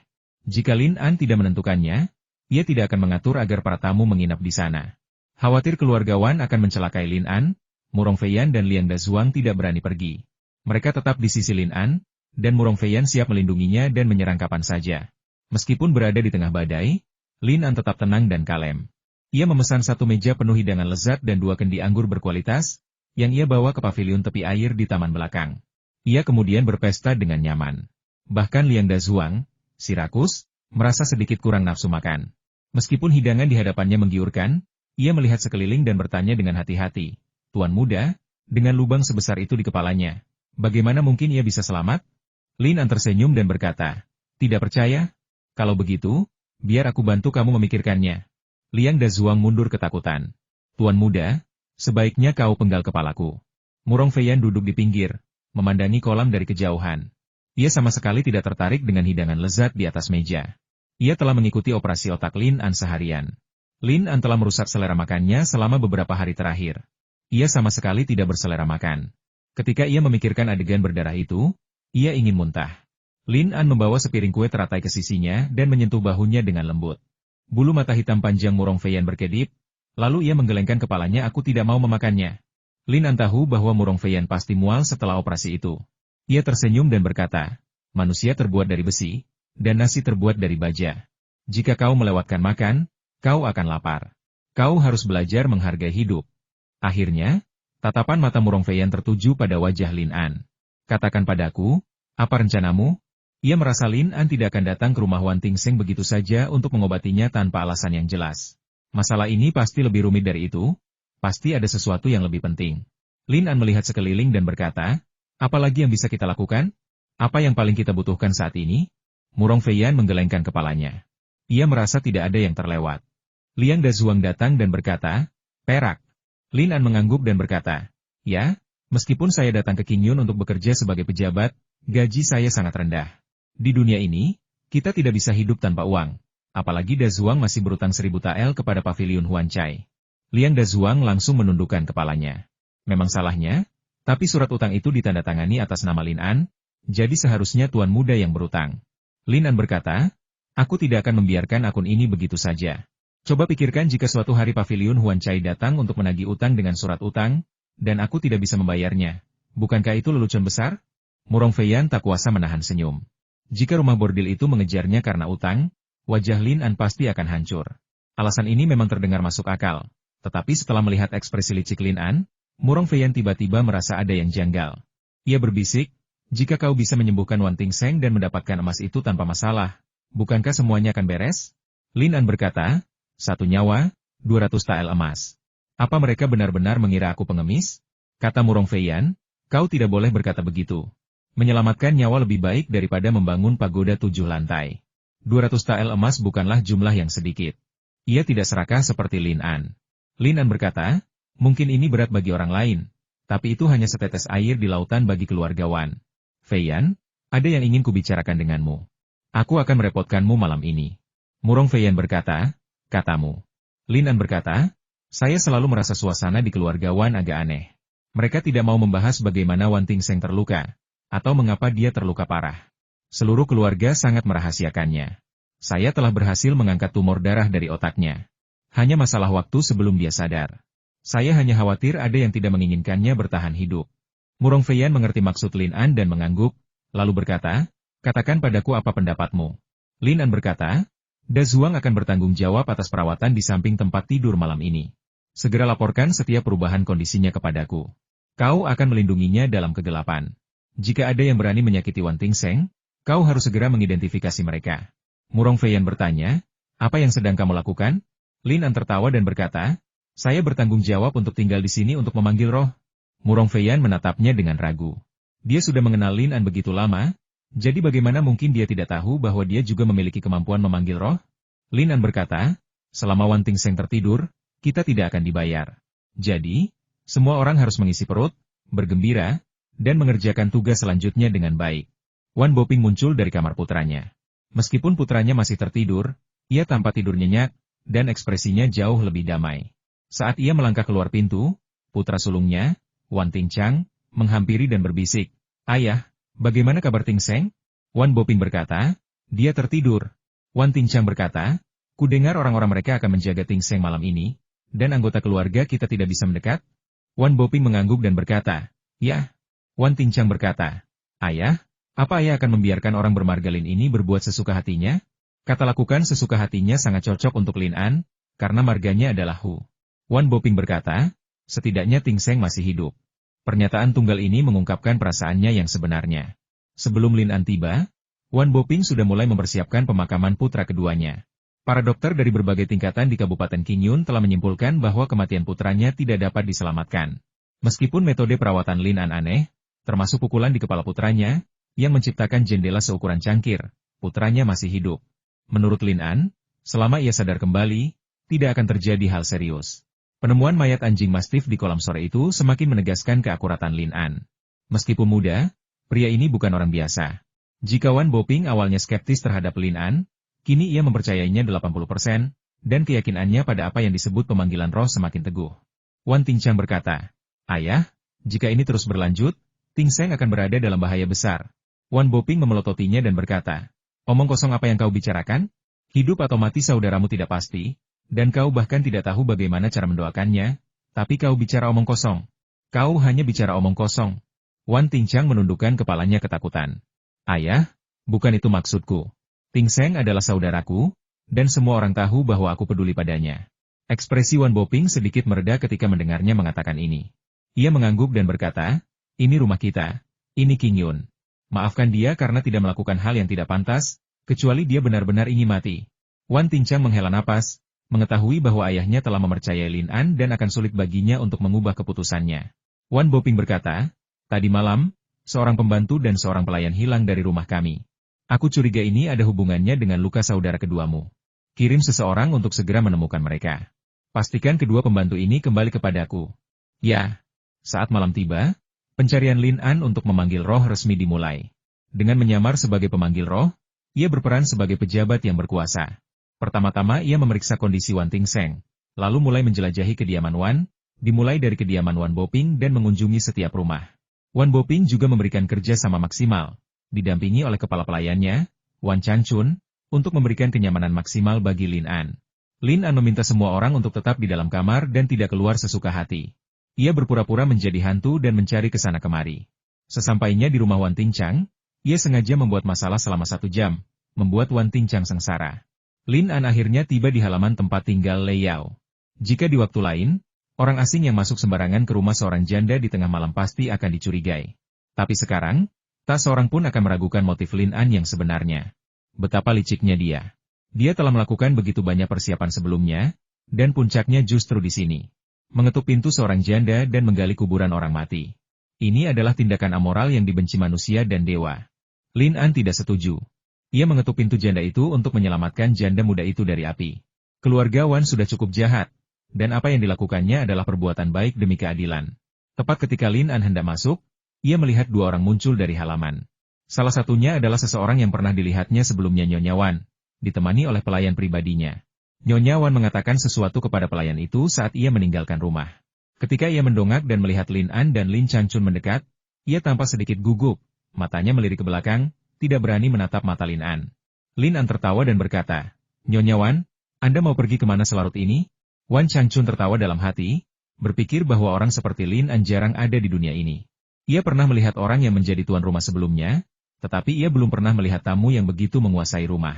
Jika Lin An tidak menentukannya, ia tidak akan mengatur agar para tamu menginap di sana. Khawatir keluarga Wan akan mencelakai Lin An, Murong Feiyan dan Liang Dazuang tidak berani pergi. Mereka tetap di sisi Lin An, dan Murong Feiyan siap melindunginya dan menyerang kapan saja. Meskipun berada di tengah badai, Lin An tetap tenang dan kalem. Ia memesan 1 meja penuh hidangan lezat dan 2 kendi anggur berkualitas, yang ia bawa ke pavilion tepi air di taman belakang. Ia kemudian berpesta dengan nyaman. Bahkan Liang Dazuang, si rakus, merasa sedikit kurang nafsu makan. Meskipun hidangan di hadapannya menggiurkan, ia melihat sekeliling dan bertanya dengan hati-hati, "Tuan muda, dengan lubang sebesar itu di kepalanya, bagaimana mungkin ia bisa selamat?" Lin An tersenyum dan berkata, "Tidak percaya? Kalau begitu, biar aku bantu kamu memikirkannya." Liang Dazuang mundur ketakutan. "Tuan muda, sebaiknya kau penggal kepalaku." Murong Feiyan duduk di pinggir, memandangi kolam dari kejauhan. Ia sama sekali tidak tertarik dengan hidangan lezat di atas meja. Ia telah mengikuti operasi otak Lin An seharian. Lin An telah merusak selera makannya selama beberapa hari terakhir. Ia sama sekali tidak berselera makan. Ketika ia memikirkan adegan berdarah itu, ia ingin muntah. Lin An membawa sepiring kue teratai ke sisinya dan menyentuh bahunya dengan lembut. Bulu mata hitam panjang Murong Feiyan berkedip, lalu ia menggelengkan kepalanya. "Aku tidak mau memakannya." Lin An tahu bahwa Murong Feiyan pasti mual setelah operasi itu. Ia tersenyum dan berkata, "Manusia terbuat dari besi, dan nasi terbuat dari baja. Jika kau melewatkan makan, kau akan lapar. Kau harus belajar menghargai hidup." Akhirnya, tatapan mata Murong Feiyan tertuju pada wajah Lin An. "Katakan padaku, apa rencanamu?" Ia merasa Lin An tidak akan datang ke rumah Wan Tingseng begitu saja untuk mengobatinya tanpa alasan yang jelas. Masalah ini pasti lebih rumit dari itu, pasti ada sesuatu yang lebih penting. Lin An melihat sekeliling dan berkata, "Apa lagi yang bisa kita lakukan? Apa yang paling kita butuhkan saat ini?" Murong Feiyan menggelengkan kepalanya. Ia merasa tidak ada yang terlewat. Liang Dazuang datang dan berkata, "Perak." Lin An mengangguk dan berkata, "Ya, meskipun saya datang ke Qingyun untuk bekerja sebagai pejabat, gaji saya sangat rendah. Di dunia ini, kita tidak bisa hidup tanpa uang. Apalagi Dazuang masih berutang 1000 tael kepada pavilion Huancai." Liang Dazuang langsung menundukkan kepalanya. Memang salahnya, tapi surat utang itu ditandatangani atas nama Lin An, jadi seharusnya tuan muda yang berutang. Lin An berkata, "Aku tidak akan membiarkan akun ini begitu saja. Coba pikirkan jika suatu hari pavilion Huancai datang untuk menagih utang dengan surat utang, dan aku tidak bisa membayarnya. Bukankah itu lelucon besar?" Murong Feiyan tak kuasa menahan senyum. Jika rumah bordil itu mengejarnya karena utang, wajah Lin An pasti akan hancur. Alasan ini memang terdengar masuk akal. Tetapi setelah melihat ekspresi licik Lin An, Murong Feiyan tiba-tiba merasa ada yang janggal. Ia berbisik, "Jika kau bisa menyembuhkan Wan Tingseng dan mendapatkan emas itu tanpa masalah, bukankah semuanya akan beres?" Lin An berkata, "1 nyawa, 200 tael emas. Apa mereka benar-benar mengira aku pengemis?" Kata Murong Feiyan, "Kau tidak boleh berkata begitu. Menyelamatkan nyawa lebih baik daripada membangun pagoda 7 lantai. 200 tael emas bukanlah jumlah yang sedikit." Ia tidak serakah seperti Lin An. Lin An berkata, "Mungkin ini berat bagi orang lain, tapi itu hanya setetes air di lautan bagi keluarga Wan. Feiyan, ada yang ingin kubicarakan denganmu. Aku akan merepotkanmu malam ini." Murong Feiyan berkata, "Katamu." Lin An berkata, "Saya selalu merasa suasana di keluarga Wan agak aneh. Mereka tidak mau membahas bagaimana Wan Tingseng terluka, atau mengapa dia terluka parah. Seluruh keluarga sangat merahasiakannya. Saya telah berhasil mengangkat tumor darah dari otaknya. Hanya masalah waktu sebelum dia sadar. Saya hanya khawatir ada yang tidak menginginkannya bertahan hidup." Murong Feiyan mengerti maksud Lin An dan mengangguk, lalu berkata, "Katakan padaku apa pendapatmu." Lin An berkata, "Dazuang akan bertanggung jawab atas perawatan di samping tempat tidur malam ini. Segera laporkan setiap perubahan kondisinya kepadaku. Kau akan melindunginya dalam kegelapan. Jika ada yang berani menyakiti Wan Tingseng, kau harus segera mengidentifikasi mereka. Murong Feiyan bertanya, apa yang sedang kamu lakukan? Lin An tertawa dan berkata, saya bertanggung jawab untuk tinggal di sini untuk memanggil roh. Murong Feiyan menatapnya dengan ragu. Dia sudah mengenal Lin An begitu lama, jadi bagaimana mungkin dia tidak tahu bahwa dia juga memiliki kemampuan memanggil roh? Lin An berkata, selama Wan Tingseng tertidur, kita tidak akan dibayar. Jadi, semua orang harus mengisi perut, bergembira, dan mengerjakan tugas selanjutnya dengan baik. Wan Boping muncul dari kamar putranya. Meskipun putranya masih tertidur, ia tampak tidur nyenyak, dan ekspresinya jauh lebih damai. Saat ia melangkah keluar pintu, putra sulungnya, Wan Tingchang, menghampiri dan berbisik, ayah, bagaimana kabar Tingseng? Wan Boping berkata, dia tertidur. Wan Tingchang berkata, kudengar orang-orang mereka akan menjaga Tingseng malam ini, dan anggota keluarga kita tidak bisa mendekat? Wan Boping mengangguk dan berkata, ya. Wan Tingchang berkata, ayah, apa ayah akan membiarkan orang bermargalin ini berbuat sesuka hatinya? Kata lakukan sesuka hatinya sangat cocok untuk Lin An, karena marganya adalah Hu. Wan Boping berkata, setidaknya Tingseng masih hidup. Pernyataan tunggal ini mengungkapkan perasaannya yang sebenarnya. Sebelum Lin An tiba, Wan Boping sudah mulai mempersiapkan pemakaman putra keduanya. Para dokter dari berbagai tingkatan di Kabupaten Qingyun telah menyimpulkan bahwa kematian putranya tidak dapat diselamatkan. Meskipun metode perawatan Lin An aneh, termasuk pukulan di kepala putranya, yang menciptakan jendela seukuran cangkir, putranya masih hidup. Menurut Lin An, selama ia sadar kembali, tidak akan terjadi hal serius. Penemuan mayat anjing mastif di kolam sore itu semakin menegaskan keakuratan Lin An. Meskipun muda, pria ini bukan orang biasa. Jika Wan Boping awalnya skeptis terhadap Lin An, kini ia mempercayainya 80%, dan keyakinannya pada apa yang disebut pemanggilan roh semakin teguh. Wan Tingchang berkata, ayah, jika ini terus berlanjut, Tingseng akan berada dalam bahaya besar. Wan Boping memelototinya dan berkata, omong kosong apa yang kau bicarakan? Hidup atau mati saudaramu tidak pasti, dan kau bahkan tidak tahu bagaimana cara mendoakannya, tapi kau bicara omong kosong. Kau hanya bicara omong kosong. Wan Tingchang menundukkan kepalanya ketakutan. Ayah, bukan itu maksudku. Tingseng adalah saudaraku, dan semua orang tahu bahwa aku peduli padanya. Ekspresi Wan Boping sedikit mereda ketika mendengarnya mengatakan ini. Ia mengangguk dan berkata, ini rumah kita, ini Qingyun. Maafkan dia karena tidak melakukan hal yang tidak pantas, kecuali dia benar-benar ingin mati. Wan Tingchang menghela napas, mengetahui bahwa ayahnya telah mempercayai Lin An dan akan sulit baginya untuk mengubah keputusannya. Wan Boping berkata, tadi malam, seorang pembantu dan seorang pelayan hilang dari rumah kami. Aku curiga ini ada hubungannya dengan luka saudara keduamu. Kirim seseorang untuk segera menemukan mereka. Pastikan kedua pembantu ini kembali kepadaku. Ya. Saat malam tiba, pencarian Lin An untuk memanggil roh resmi dimulai. Dengan menyamar sebagai pemanggil roh, ia berperan sebagai pejabat yang berkuasa. Pertama-tama ia memeriksa kondisi Wan Tingseng, lalu mulai menjelajahi kediaman Wan, dimulai dari kediaman Wan Boping dan mengunjungi setiap rumah. Wan Boping juga memberikan kerja sama maksimal, didampingi oleh kepala pelayannya, Wan Changchun, untuk memberikan kenyamanan maksimal bagi Lin An. Lin An meminta semua orang untuk tetap di dalam kamar dan tidak keluar sesuka hati. Ia berpura-pura menjadi hantu dan mencari kesana kemari. Sesampainya di rumah Wan Tingchang, ia sengaja membuat masalah selama 1 jam, membuat Wan Tingchang sengsara. Lin An akhirnya tiba di halaman tempat tinggal Lei Yao. Jika di waktu lain, orang asing yang masuk sembarangan ke rumah seorang janda di tengah malam pasti akan dicurigai. Tapi sekarang, tak seorang pun akan meragukan motif Lin An yang sebenarnya. Betapa liciknya dia. Dia telah melakukan begitu banyak persiapan sebelumnya, dan puncaknya justru di sini. Mengetuk pintu seorang janda dan menggali kuburan orang mati. Ini adalah tindakan amoral yang dibenci manusia dan dewa. Lin An tidak setuju. Ia mengetuk pintu janda itu untuk menyelamatkan janda muda itu dari api. Keluarga Wan sudah cukup jahat, dan apa yang dilakukannya adalah perbuatan baik demi keadilan. Tepat ketika Lin An hendak masuk, ia melihat 2 orang muncul dari halaman. Salah satunya adalah seseorang yang pernah dilihatnya sebelumnya, Nyonya Wan, ditemani oleh pelayan pribadinya. Nyonya Wan mengatakan sesuatu kepada pelayan itu saat ia meninggalkan rumah. Ketika ia mendongak dan melihat Lin An dan Lin Changchun mendekat, ia tampak sedikit gugup, matanya melirik ke belakang, tidak berani menatap mata Lin An. Lin An tertawa dan berkata, Nyonya Wan, Anda mau pergi kemana selarut ini? Wan Changchun tertawa dalam hati, berpikir bahwa orang seperti Lin An jarang ada di dunia ini. Ia pernah melihat orang yang menjadi tuan rumah sebelumnya, tetapi ia belum pernah melihat tamu yang begitu menguasai rumah.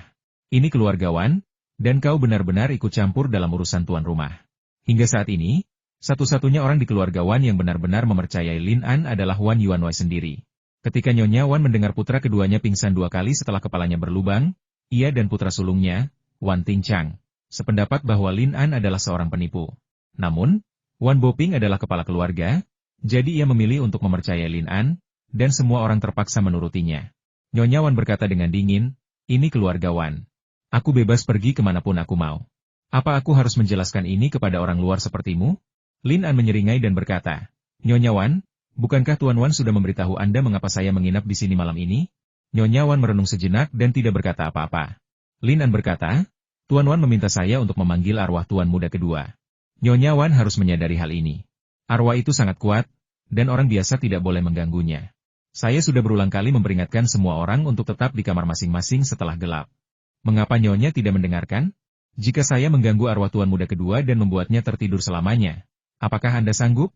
Ini keluarga Wan, dan kau benar-benar ikut campur dalam urusan tuan rumah. Hingga saat ini, satu-satunya orang di keluarga Wan yang benar-benar mempercayai Lin An adalah Wan Yuanwei sendiri. Ketika Nyonya Wan mendengar putra keduanya pingsan 2 kali setelah kepalanya berlubang, Ia dan putra sulungnya, Wan Tingchang, sependapat bahwa Lin An adalah seorang penipu. Namun, Wan Boping adalah kepala keluarga, jadi ia memilih untuk mempercayai Lin An, dan semua orang terpaksa menurutinya. Nyonya Wan berkata dengan dingin, "Ini keluarga Wan. Aku bebas pergi kemanapun aku mau. Apa aku harus menjelaskan ini kepada orang luar sepertimu?" Lin An menyeringai dan berkata, "Nyonya Wan, bukankah Tuan Wan sudah memberitahu Anda mengapa saya menginap di sini malam ini?" Nyonya Wan merenung sejenak dan tidak berkata apa-apa. Lin An berkata, "Tuan Wan meminta saya untuk memanggil arwah Tuan muda kedua. Nyonya Wan harus menyadari hal ini. Arwah itu sangat kuat, dan orang biasa tidak boleh mengganggunya. Saya sudah berulang kali memperingatkan semua orang untuk tetap di kamar masing-masing setelah gelap. Mengapa Nyonya tidak mendengarkan? Jika saya mengganggu arwah Tuan muda kedua dan membuatnya tertidur selamanya, apakah Anda sanggup?"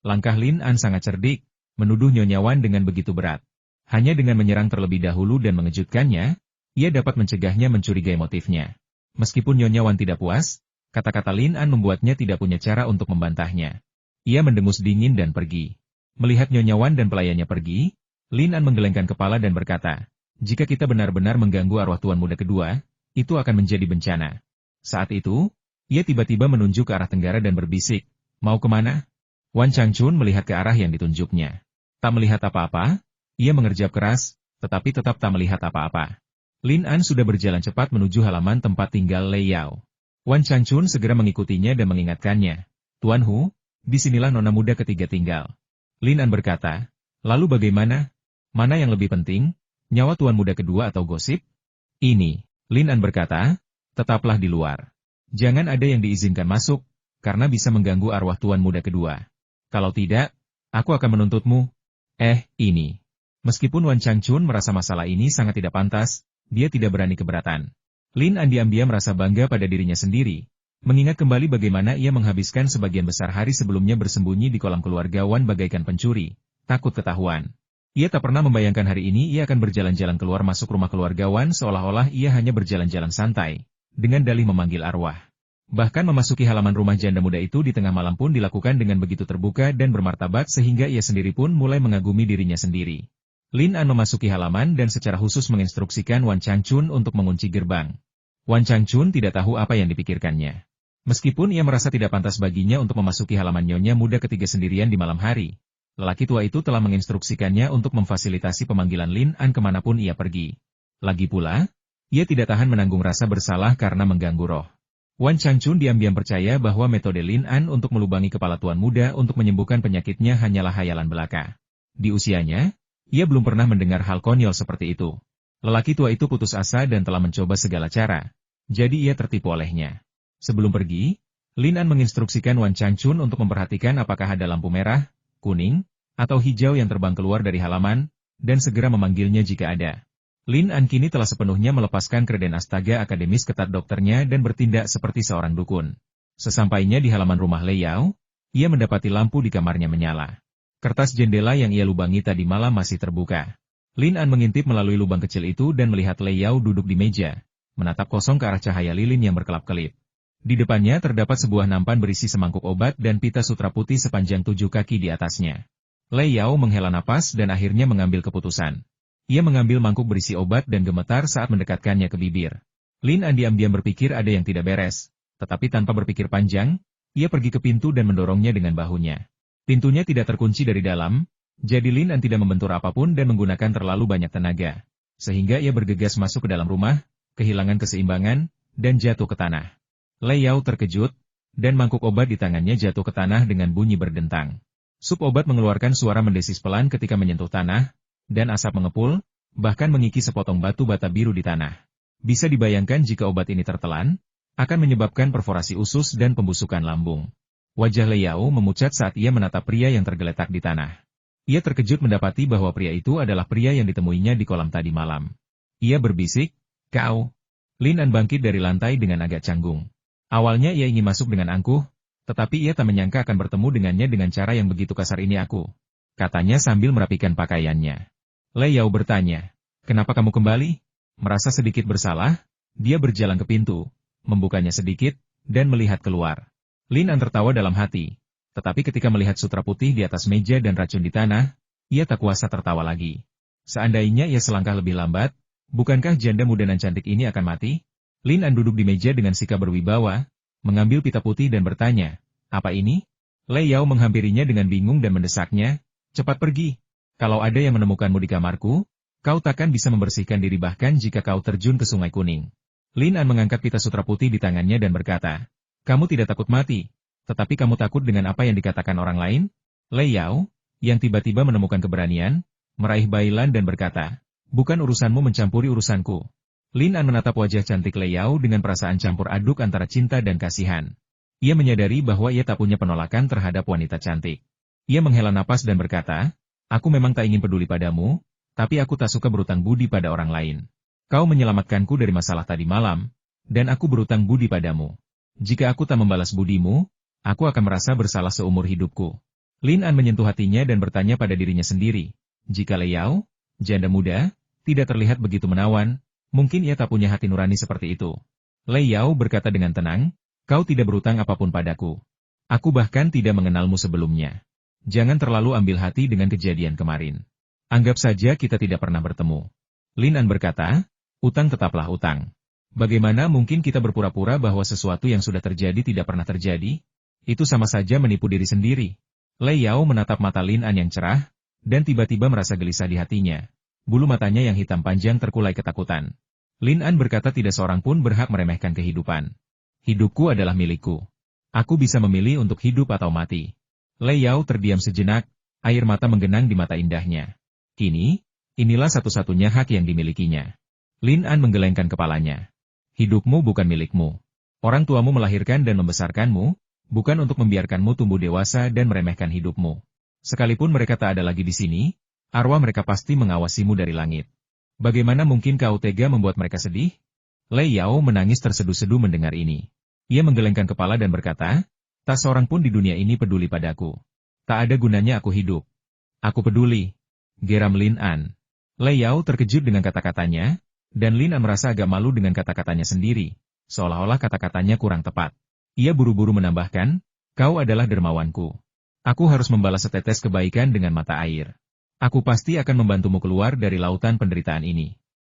Langkah Lin An sangat cerdik, menuduh Nyonya Wan dengan begitu berat. Hanya dengan menyerang terlebih dahulu dan mengejutkannya, ia dapat mencegahnya mencurigai motifnya. Meskipun Nyonya Wan tidak puas, kata-kata Lin An membuatnya tidak punya cara untuk membantahnya. Ia mendengus dingin dan pergi. Melihat Nyonya Wan dan pelayannya pergi, Lin An menggelengkan kepala dan berkata, "Jika kita benar-benar mengganggu arwah Tuan muda kedua, itu akan menjadi bencana." Saat itu, ia tiba-tiba menunjuk ke arah tenggara dan berbisik, "Mau kemana?" Wan Changchun melihat ke arah yang ditunjuknya. Tak melihat apa-apa, ia mengerjap keras, tetapi tetap tak melihat apa-apa. Lin An sudah berjalan cepat menuju halaman tempat tinggal Lei Yao. Wan Changchun segera mengikutinya dan mengingatkannya, "Tuan Hu, disinilah nona muda ketiga tinggal." Lin An berkata, "Lalu bagaimana? Mana yang lebih penting, nyawa Tuan muda kedua atau gosip?" "Ini," Lin An berkata, "tetaplah di luar. Jangan ada yang diizinkan masuk, karena bisa mengganggu arwah Tuan muda kedua. Kalau tidak, aku akan menuntutmu." Ini. Meskipun Wan Changchun merasa masalah ini sangat tidak pantas, dia tidak berani keberatan. Lin An diam-diam merasa bangga pada dirinya sendiri, mengingat kembali bagaimana ia menghabiskan sebagian besar hari sebelumnya bersembunyi di kolam keluarga Wan bagaikan pencuri, takut ketahuan. Ia tak pernah membayangkan hari ini ia akan berjalan-jalan keluar masuk rumah keluarga Wan seolah-olah ia hanya berjalan-jalan santai, dengan dalih memanggil arwah. Bahkan memasuki halaman rumah janda muda itu di tengah malam pun dilakukan dengan begitu terbuka dan bermartabat sehingga ia sendiri pun mulai mengagumi dirinya sendiri. Lin An memasuki halaman dan secara khusus menginstruksikan Wan Changchun untuk mengunci gerbang. Wan Changchun tidak tahu apa yang dipikirkannya. Meskipun ia merasa tidak pantas baginya untuk memasuki halaman nyonya muda ketiga sendirian di malam hari, lelaki tua itu telah menginstruksikannya untuk memfasilitasi pemanggilan Lin An kemanapun ia pergi. Lagi pula, ia tidak tahan menanggung rasa bersalah karena mengganggu roh. Wan Changchun diam-diam percaya bahwa metode Lin An untuk melubangi kepala tuan muda untuk menyembuhkan penyakitnya hanyalah hayalan belaka. Di usianya, ia belum pernah mendengar hal konyol seperti itu. Lelaki tua itu putus asa dan telah mencoba segala cara, jadi ia tertipu olehnya. Sebelum pergi, Lin An menginstruksikan Wan Changchun untuk memperhatikan apakah ada lampu merah, kuning, atau hijau yang terbang keluar dari halaman, dan segera memanggilnya jika ada. Lin An kini telah sepenuhnya melepaskan kreden astaga akademis ketat dokternya dan bertindak seperti seorang dukun. Sesampainya di halaman rumah Lei Yao, ia mendapati lampu di kamarnya menyala. Kertas jendela yang ia lubangi tadi malam masih terbuka. Lin An mengintip melalui lubang kecil itu dan melihat Lei Yao duduk di meja, menatap kosong ke arah cahaya lilin yang berkelap-kelip. Di depannya terdapat sebuah nampan berisi semangkuk obat dan pita sutra putih sepanjang 7 kaki di atasnya. Lei Yao menghela napas dan akhirnya mengambil keputusan. Ia mengambil mangkuk berisi obat dan gemetar saat mendekatkannya ke bibir. Lin An diam-diam berpikir ada yang tidak beres, tetapi tanpa berpikir panjang, ia pergi ke pintu dan mendorongnya dengan bahunya. Pintunya tidak terkunci dari dalam, jadi Lin An tidak membentur apapun dan menggunakan terlalu banyak tenaga, sehingga ia bergegas masuk ke dalam rumah, kehilangan keseimbangan, dan jatuh ke tanah. Lei Yao terkejut, dan mangkuk obat di tangannya jatuh ke tanah dengan bunyi berdentang. Sup obat mengeluarkan suara mendesis pelan ketika menyentuh tanah, dan asap mengepul, bahkan mengikis sepotong batu bata biru di tanah. Bisa dibayangkan jika obat ini tertelan, akan menyebabkan perforasi usus dan pembusukan lambung. Wajah Lei Yao memucat saat ia menatap pria yang tergeletak di tanah. Ia terkejut mendapati bahwa pria itu adalah pria yang ditemuinya di kolam tadi malam. Ia berbisik, "Kau." Lin An bangkit dari lantai dengan agak canggung. Awalnya ia ingin masuk dengan angkuh, tetapi ia tak menyangka akan bertemu dengannya dengan cara yang begitu kasar ini katanya sambil merapikan pakaiannya. Lei Yao bertanya, "Kenapa kamu kembali?" Merasa sedikit bersalah, dia berjalan ke pintu, membukanya sedikit, dan melihat keluar. Lin An tertawa dalam hati, tetapi ketika melihat sutra putih di atas meja dan racun di tanah, ia tak kuasa tertawa lagi. Seandainya ia selangkah lebih lambat, Bukankah janda muda nan cantik ini akan mati? Lin An duduk di meja dengan sikap berwibawa, mengambil pita putih dan bertanya, apa ini? Lei Yao menghampirinya dengan bingung dan mendesaknya, cepat pergi. Kalau ada yang menemukanmu di kamarku, kau takkan bisa membersihkan diri bahkan jika kau terjun ke Sungai Kuning. Lin An mengangkat pita sutra putih di tangannya dan berkata, kamu tidak takut mati, tetapi kamu takut dengan apa yang dikatakan orang lain? Lei Yao, yang tiba-tiba menemukan keberanian, meraih Bailan dan berkata, bukan urusanmu mencampuri urusanku. Lin An menatap wajah cantik Lei Yao dengan perasaan campur aduk antara cinta dan kasihan. Ia menyadari bahwa ia tak punya penolakan terhadap wanita cantik. Ia menghela napas dan berkata, aku memang tak ingin peduli padamu, tapi aku tak suka berutang budi pada orang lain. Kau menyelamatkanku dari masalah tadi malam, dan aku berutang budi padamu. Jika aku tak membalas budimu, aku akan merasa bersalah seumur hidupku. Lin An menyentuh hatinya dan bertanya pada dirinya sendiri, jika Lei Yao, janda muda, tidak terlihat begitu menawan, mungkin ia tak punya hati nurani seperti itu. Lei Yao berkata dengan tenang, kau tidak berutang apapun padaku. Aku bahkan tidak mengenalmu sebelumnya. Jangan terlalu ambil hati dengan kejadian kemarin. Anggap saja kita tidak pernah bertemu. Lin An berkata, utang tetaplah utang. Bagaimana mungkin kita berpura-pura bahwa sesuatu yang sudah terjadi tidak pernah terjadi? Itu sama saja menipu diri sendiri. Lei Yao menatap mata Lin An yang cerah, dan tiba-tiba merasa gelisah di hatinya. Bulu matanya yang hitam panjang terkulai ketakutan. Lin An berkata tidak seorang pun berhak meremehkan kehidupan. Hidupku adalah milikku. Aku bisa memilih untuk hidup atau mati. Lei Yao terdiam sejenak, air mata menggenang di mata indahnya. Kini, inilah satu-satunya hak yang dimilikinya. Lin An menggelengkan kepalanya. Hidupmu bukan milikmu. Orang tuamu melahirkan dan membesarkanmu, bukan untuk membiarkanmu tumbuh dewasa dan meremehkan hidupmu. Sekalipun mereka tak ada lagi di sini, arwah mereka pasti mengawasimu dari langit. Bagaimana mungkin kau tega membuat mereka sedih? Lei Yao menangis terseduh-seduh mendengar ini. Ia menggelengkan kepala dan berkata, tak seorang pun di dunia ini peduli padaku. Tak ada gunanya aku hidup. Aku peduli. Geram Lin An. Lei Yao terkejut dengan kata-katanya, dan Lin An merasa agak malu dengan kata-katanya sendiri, seolah-olah kata-katanya kurang tepat. Ia buru-buru menambahkan, kau adalah dermawanku. Aku harus membalas setetes kebaikan dengan mata air. Aku pasti akan membantumu keluar dari lautan penderitaan ini.